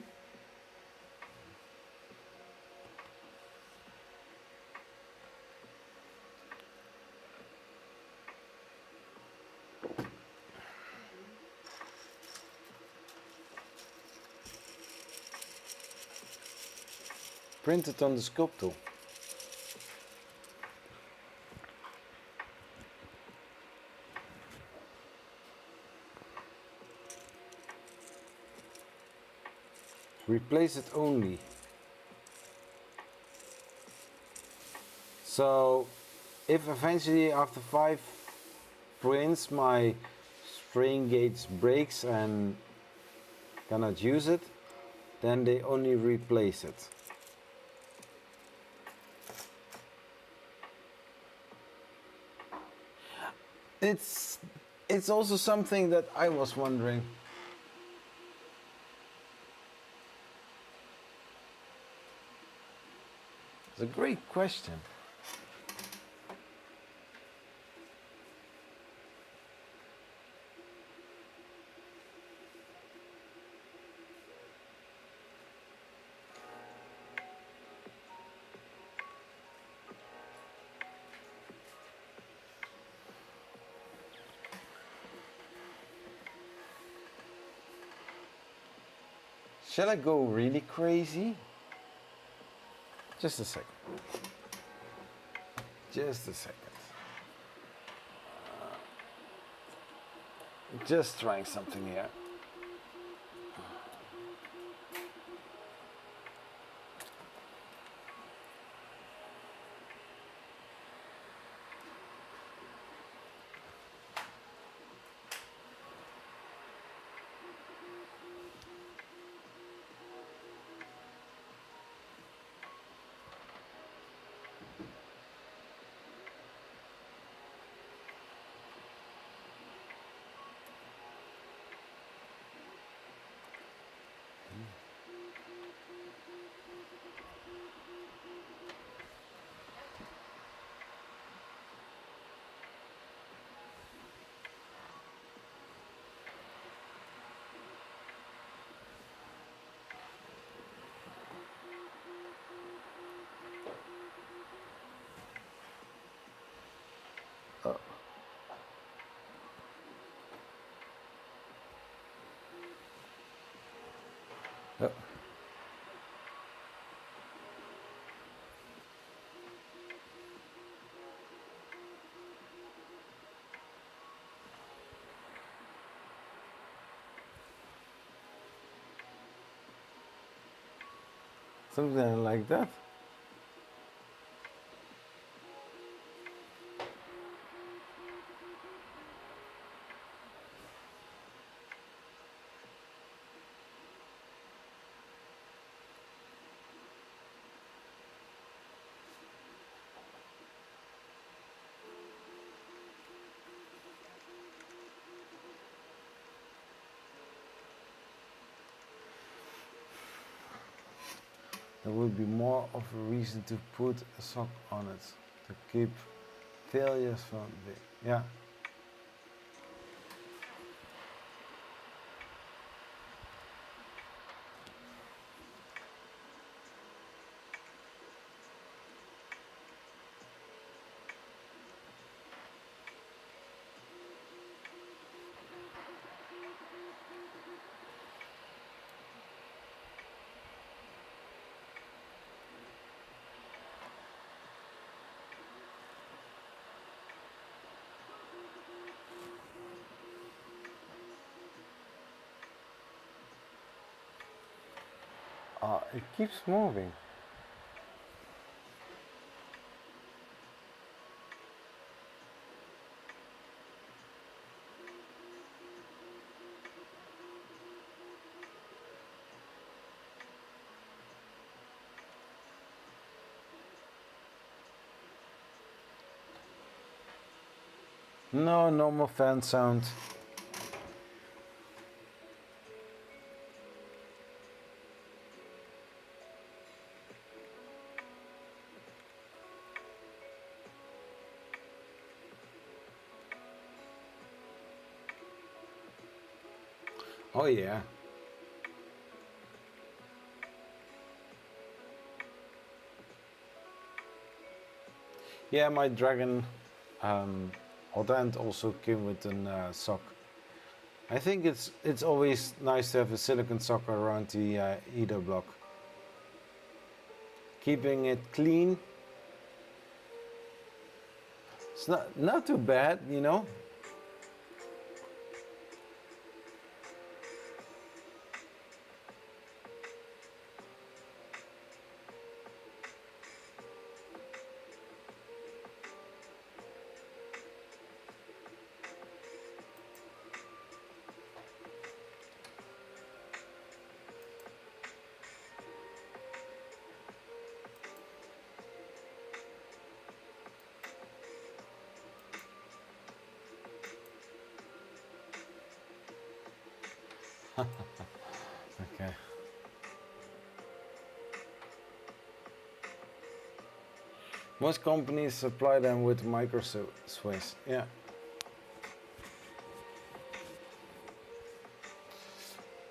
S1: Print it on the scope tool. Replace it only. So if eventually after 5 prints my string gauge breaks and cannot use it, then they only replace it. It's also something that I was wondering. It's a great question. Shall I go really crazy? Just a second. Just a second. Just trying something here. Oh. Something like that. There would be more of a reason to put a sock on it to keep failures from the, yeah. It keeps moving. No normal fan sound. Oh yeah. Yeah, my dragon hot end also came with a sock. I think it's always nice to have a silicone sock around the Edo block. Keeping it clean. It's not too bad, you know. Okay. Most companies supply them with micro Swiss. Yeah.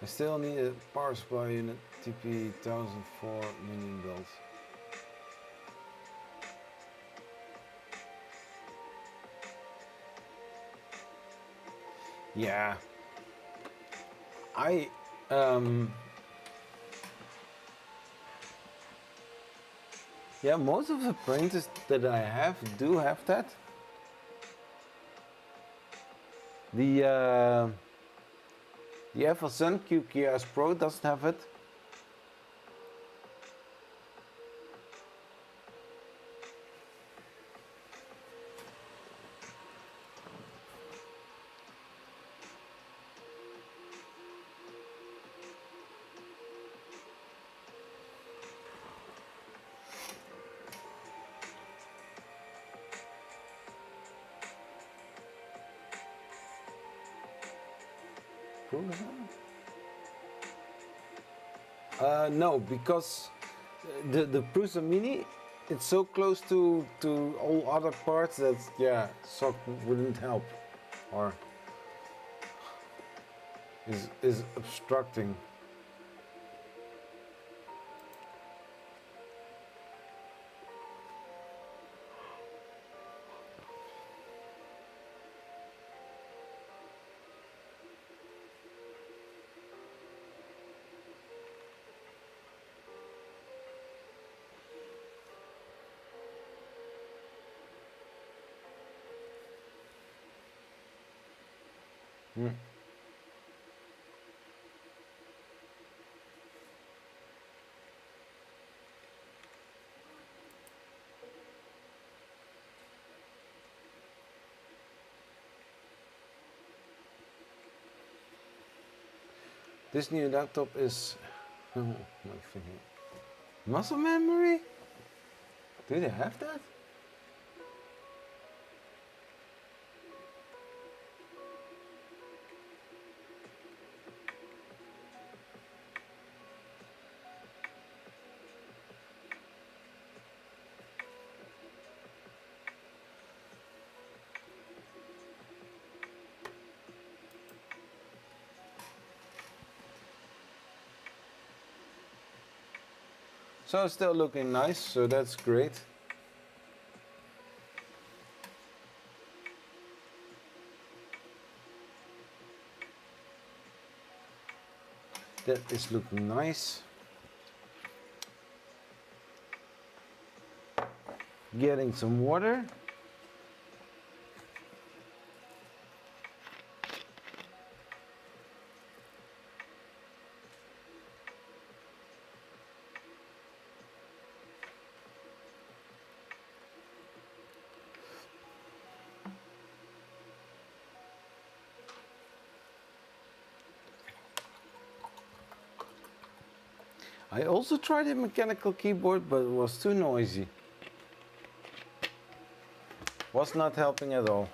S1: I still need a power supply unit TP 1004 million build. Yeah. Yeah, most of the printers that I have do have that. The FLSN QKS Pro doesn't have it. No, because the Prusa Mini, it's so close to all other parts that yeah, sock wouldn't help, or is obstructing. Hmm. This new laptop is muscle memory. Do they have that? So it's still looking nice, so that's great. That is looking nice. Getting some water. I also tried a mechanical keyboard, but it was too noisy. Was not helping at all.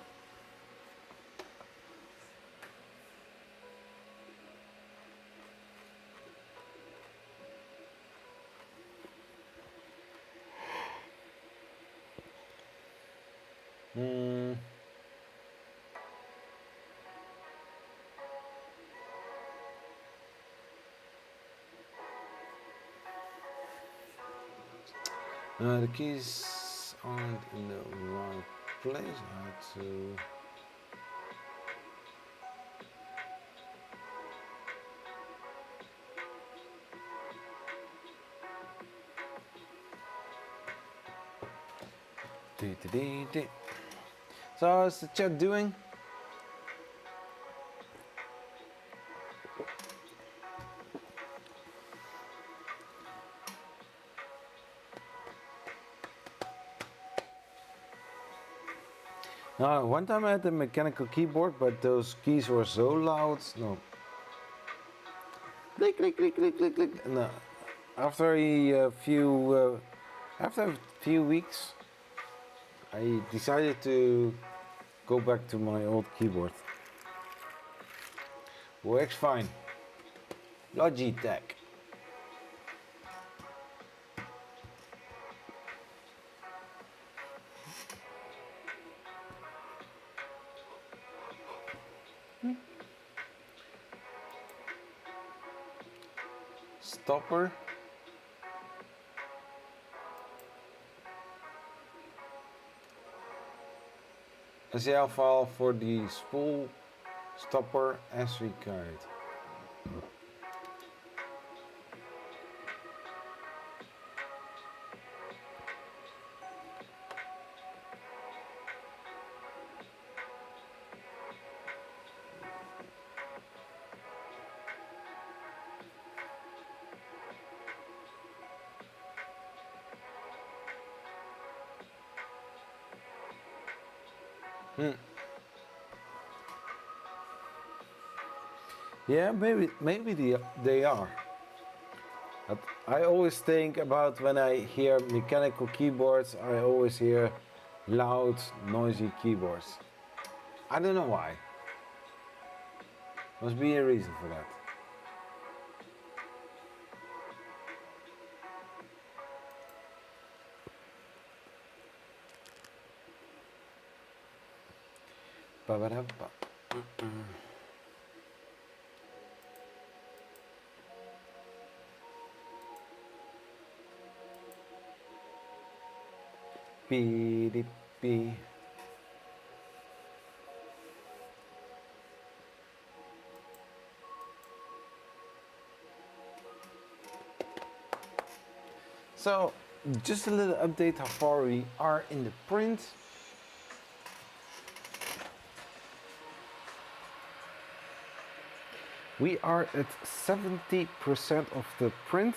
S1: The keys aren't in the right place. I had to. So how's the chat doing? Now, one time I had a mechanical keyboard, but those keys were so loud. No. Click, click, click, click, click, click. No. After a few weeks, I decided to go back to my old keyboard. Works fine. Logitech. Stopper. SL file for the spool stopper as required. Yeah, maybe they are. But I always think about when I hear mechanical keyboards, I always hear loud, noisy keyboards. I don't know why. Must be a reason for that. Ba-ba-da-ba. Beep-beep. So, just a little update how far we are in the print. We are at 70% of the print.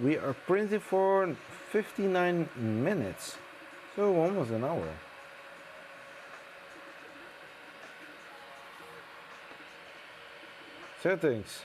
S1: We are printing for 59 minutes, so almost an hour. Settings.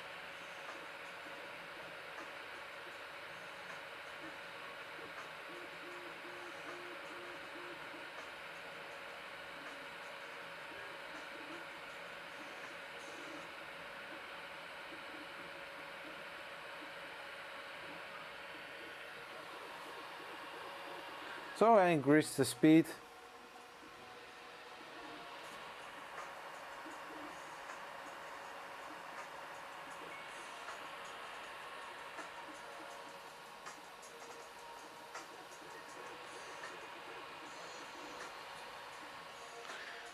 S1: So I increased the speed.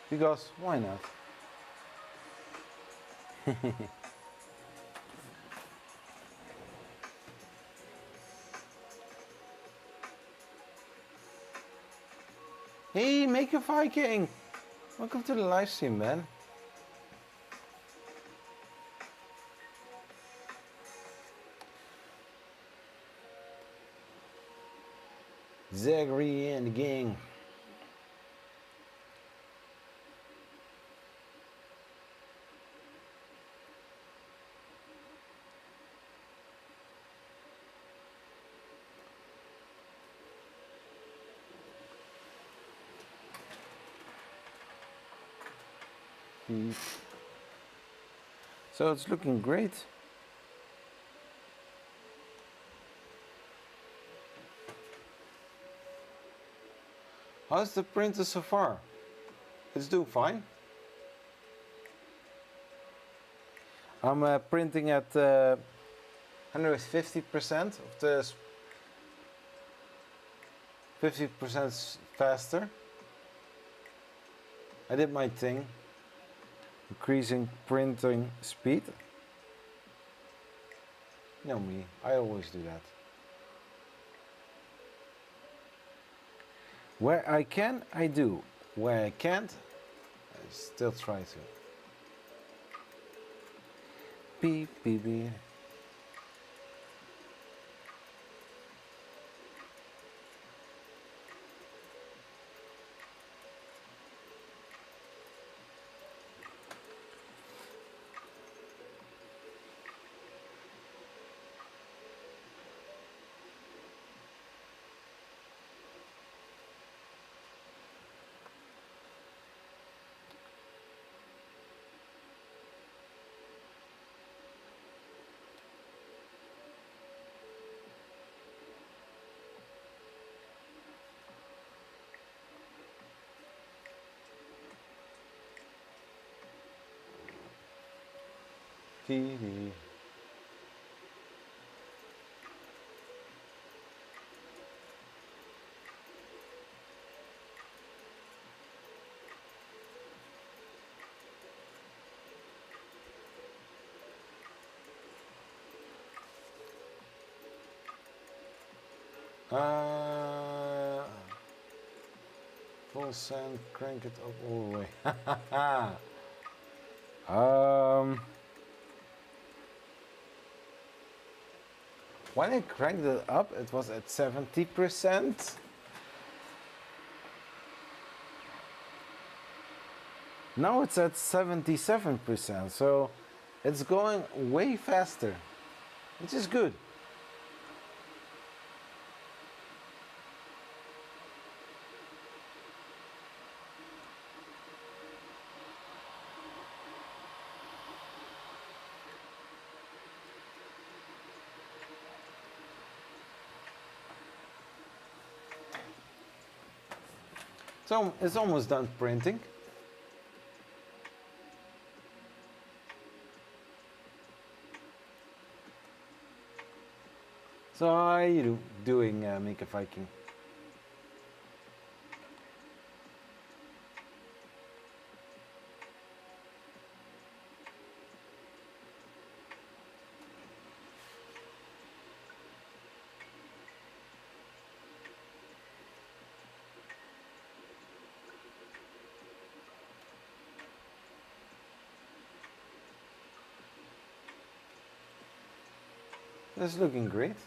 S1: Because why not? Hey, make a Viking! Welcome to the live stream, man. Zachary and the gang. So it's looking great. How's the printer so far? It's doing fine. I'm printing at 150% of the 50% faster. I did my thing, increasing printing speed. You know me, I always do that. Where I can, I do. Where I can't, I still try to. Beep, beep, beep. TV. Full send, crank it up all the way. When I cranked it up, it was at 70%. Now it's at 77%, so it's going way faster, which is good. So it's almost done printing. So how are you doing, Make a Viking? That's looking great.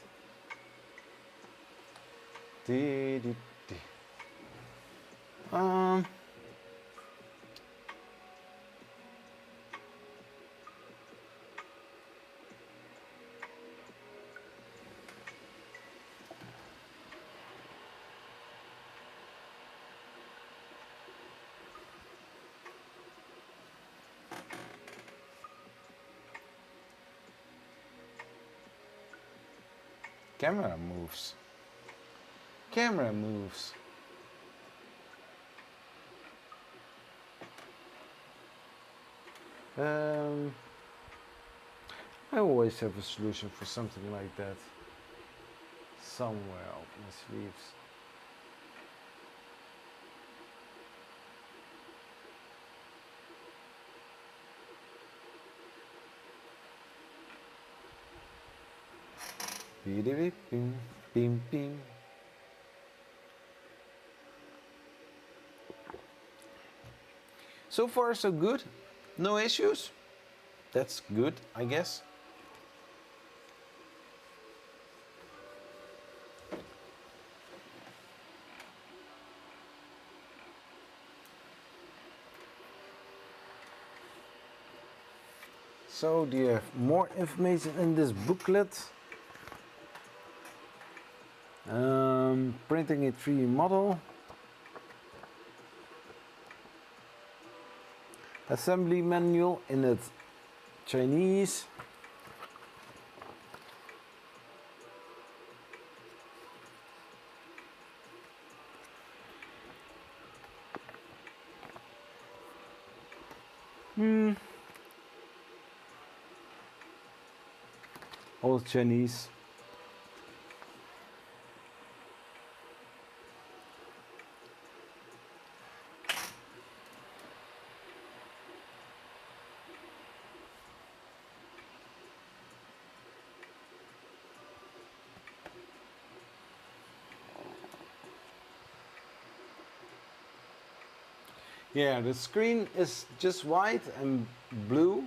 S1: Um, camera moves. Camera moves. I always have a solution for something like that somewhere up my sleeves. Beep, bing, bing, bing. So far so good, no issues. That's good, I guess. So do you have more information in this booklet? Printing a 3D model. Assembly manual in it Chinese. All Chinese. Yeah, the screen is just white and blue,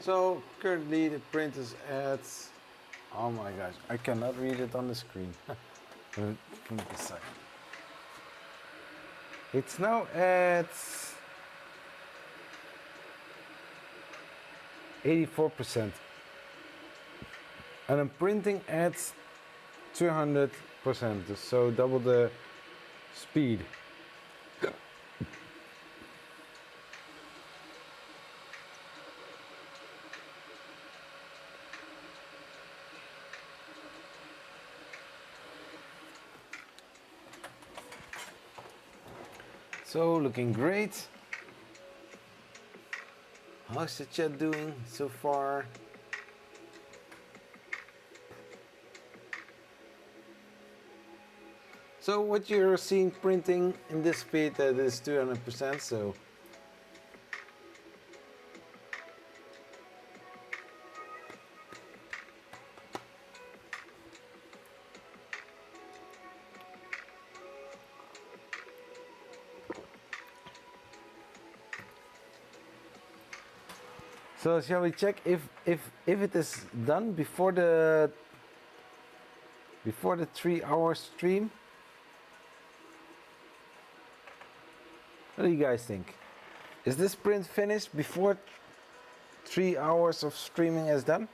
S1: so currently the print is at, oh my gosh, I cannot read it on the screen. From this side. It's now at 84%. And I'm printing at 200%, so double the speed. So looking great. How's the chat doing so far? So what you're seeing printing in this speed, that is 200%, so so shall we check if it is done before the 3-hour stream? What do you guys think? Is this print finished before 3 hours of streaming is done?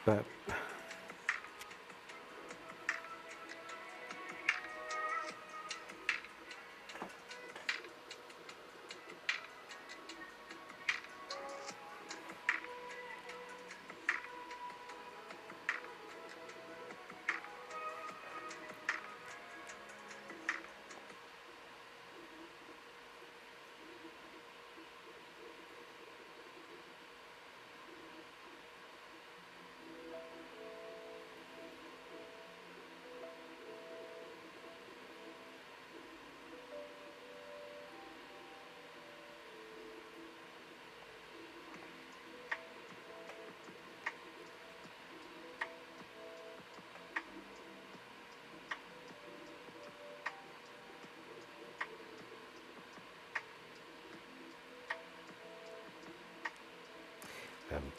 S1: But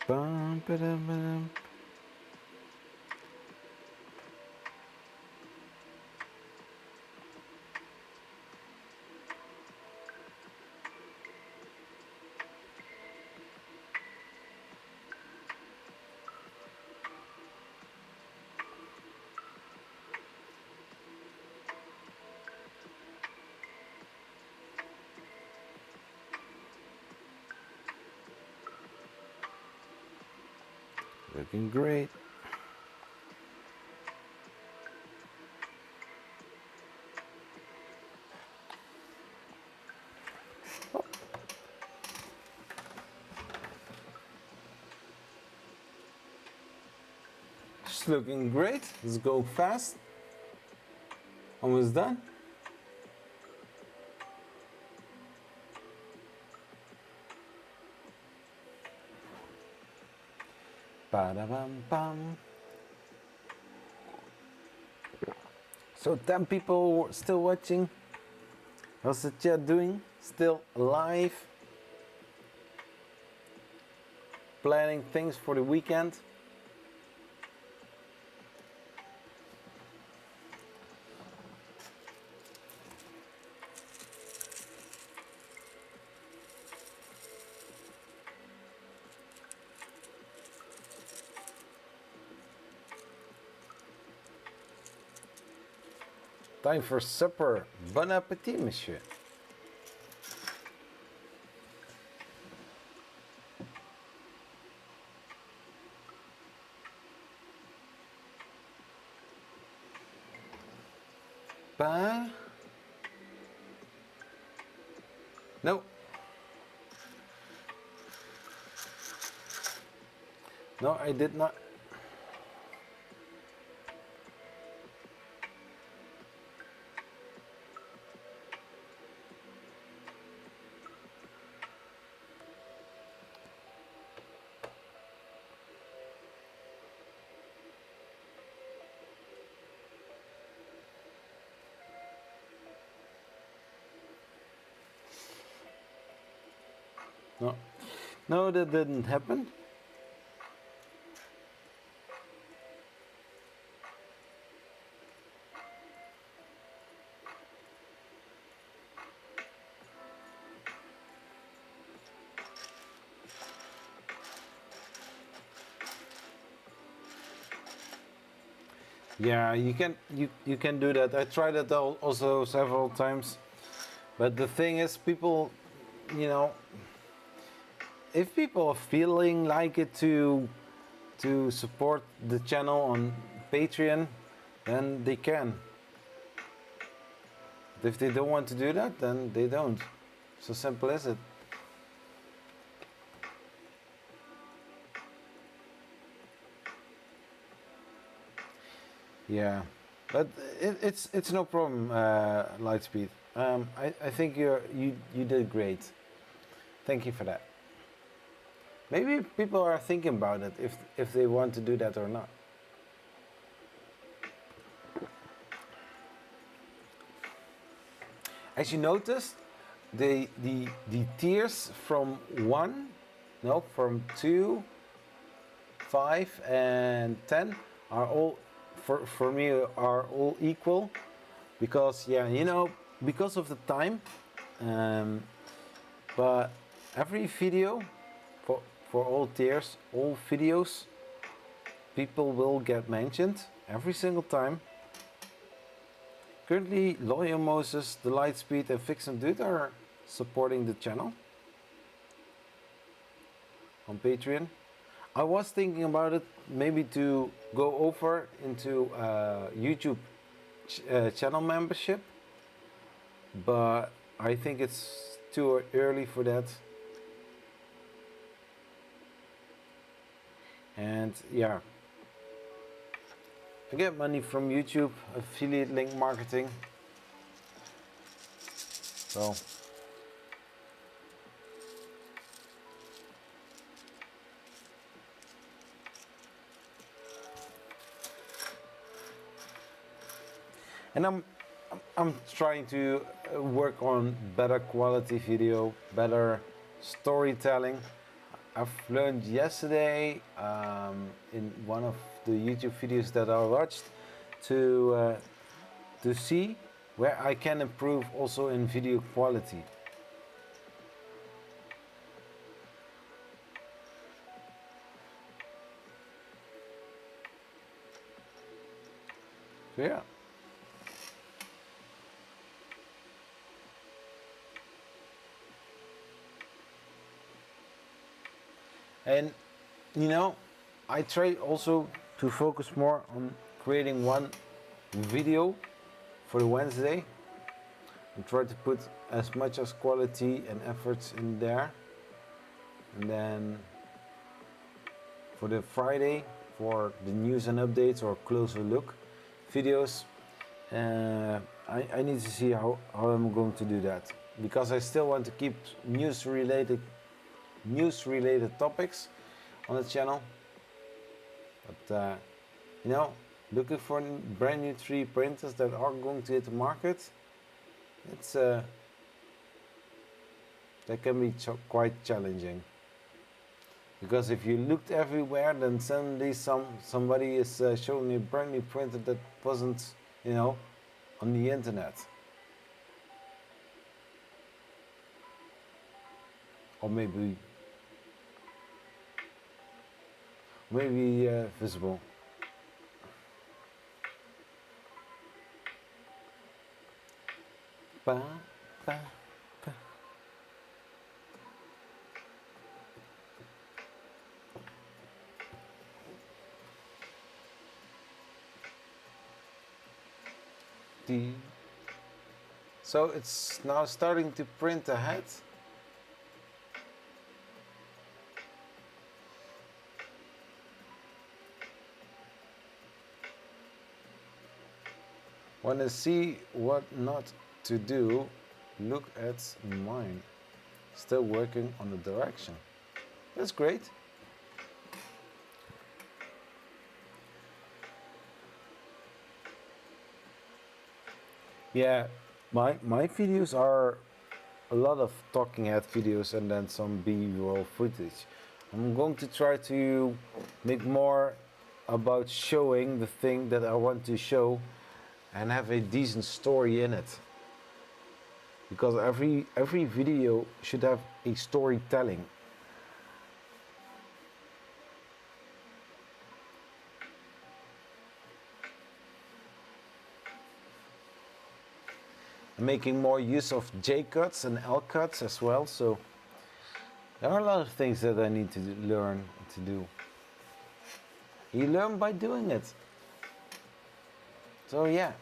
S1: bum, ba-dum. Looking great. It's looking great. Let's go fast. Almost done. Ba-da-bum-bum. So 10 people still watching. How's the chat doing? Still alive? Planning things for the weekend? Time for supper. Bon appetit, monsieur. Ba? No. No, I did not. No. No, that didn't happen. Yeah, you can do that. I tried it also several times, but the thing is, people, you know, if people are feeling like it to support the channel on Patreon, then they can. But if they don't want to do that, then they don't. So simple is it. Yeah, but it's no problem, Lightspeed. I think you did great. Thank you for that. Maybe people are thinking about it if they want to do that or not. As you noticed, the tiers from 2, 5, and 10 are all for me are all equal, because because of the time. But every video for all tiers, all videos, people will get mentioned every single time. Currently, Lawyer Moses, The Lightspeed, and Fix and Dude are supporting the channel on Patreon. I was thinking about it, maybe to go over into YouTube channel membership, but I think it's too early for that. And yeah, I get money from YouTube, affiliate link marketing. So and I'm trying to work on better quality video, better storytelling. I've learned yesterday in one of the YouTube videos that I watched to see where I can improve also in video quality. So yeah. And you know, I try also to focus more on creating one video for the Wednesday and try to put as much as quality and efforts in there, and then for the Friday, for the news and updates or closer look videos, I need to see how I'm going to do that, because I still want to keep news related topics on the channel, but you know, looking for brand new 3D printers that are going to hit the market, it's that can be quite challenging. Because if you looked everywhere, then suddenly somebody is showing you a brand new printer that wasn't, you know, on the internet. Or maybe visible. Ba, ba, ba. So it's now starting to print ahead. Want to see what not to do? Look at mine. Still working on the direction. That's great. Yeah, my videos are a lot of talking head videos and then some B-roll footage. I'm going to try to make more about showing the thing that I want to show and have a decent story in it. Because every video should have a storytelling. Making more use of J cuts and L cuts as well, so there are a lot of things that I need to learn to do. You learn by doing it. So yeah.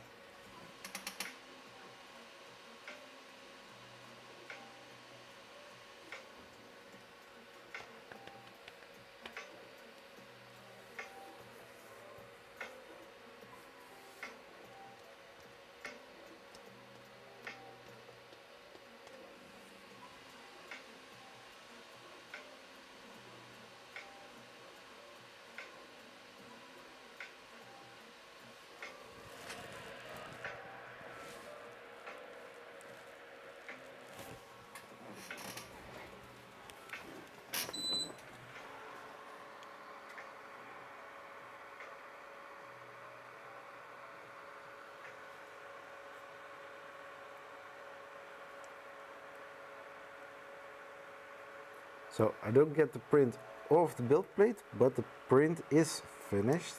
S1: So I don't get the print off the build plate, but the print is finished.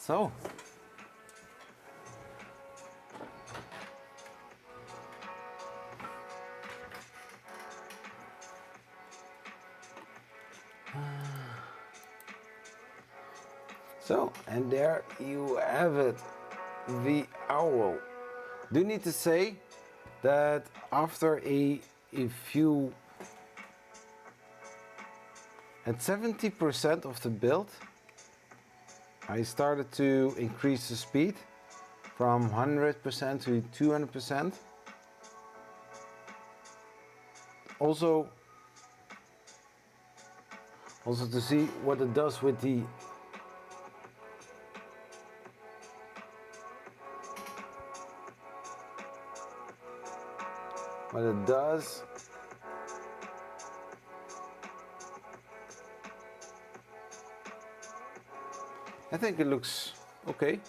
S1: So and there you have it, the owl. Do need to say that after a few, at 70% of the build, I started to increase the speed from 100% to 200%. Also to see what it does with the what it does. I think it looks okay.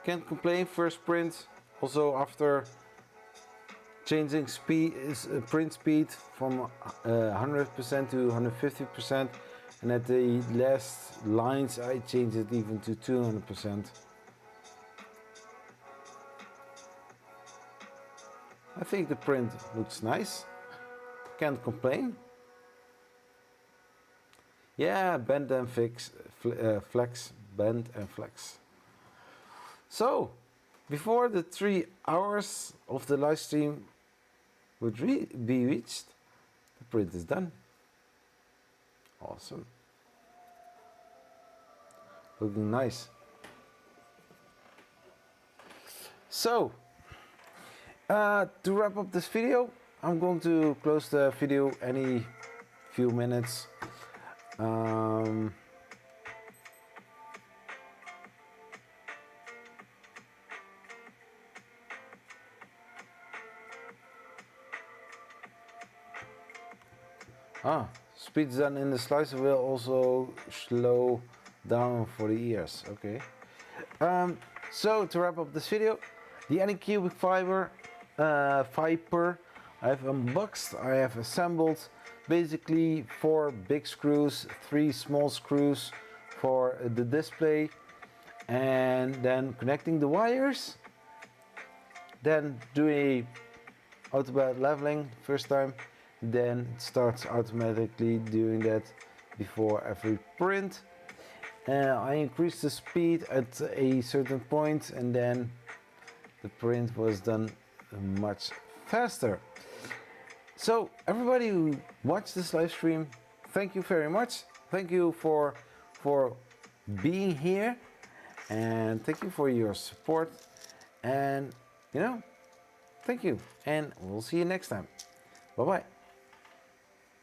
S1: Can't complain. First print. Also after changing print speed from 100% to 150%, and at the last lines I changed it even to 200%. I think the print looks nice. Can't complain. Yeah, bend and flex, bend and flex. So, before the 3 hours of the live stream would be reached, the print is done. Awesome. Looking nice. So, to wrap up this video, I'm going to close the video any few minutes. Speed done in the slicer will also slow down for the ears. Okay. So to wrap up this video, the Anycubic Vyper I have unboxed, I have assembled basically 4 big screws, 3 small screws for the display, and then connecting the wires, then do a automatic leveling first time, then it starts automatically doing that before every print. I increased the speed at a certain point, and then the print was done much faster. So everybody who watched this live stream, thank you very much. Thank you for being here, and thank you for your support, and thank you, and we'll see you next time. Bye bye.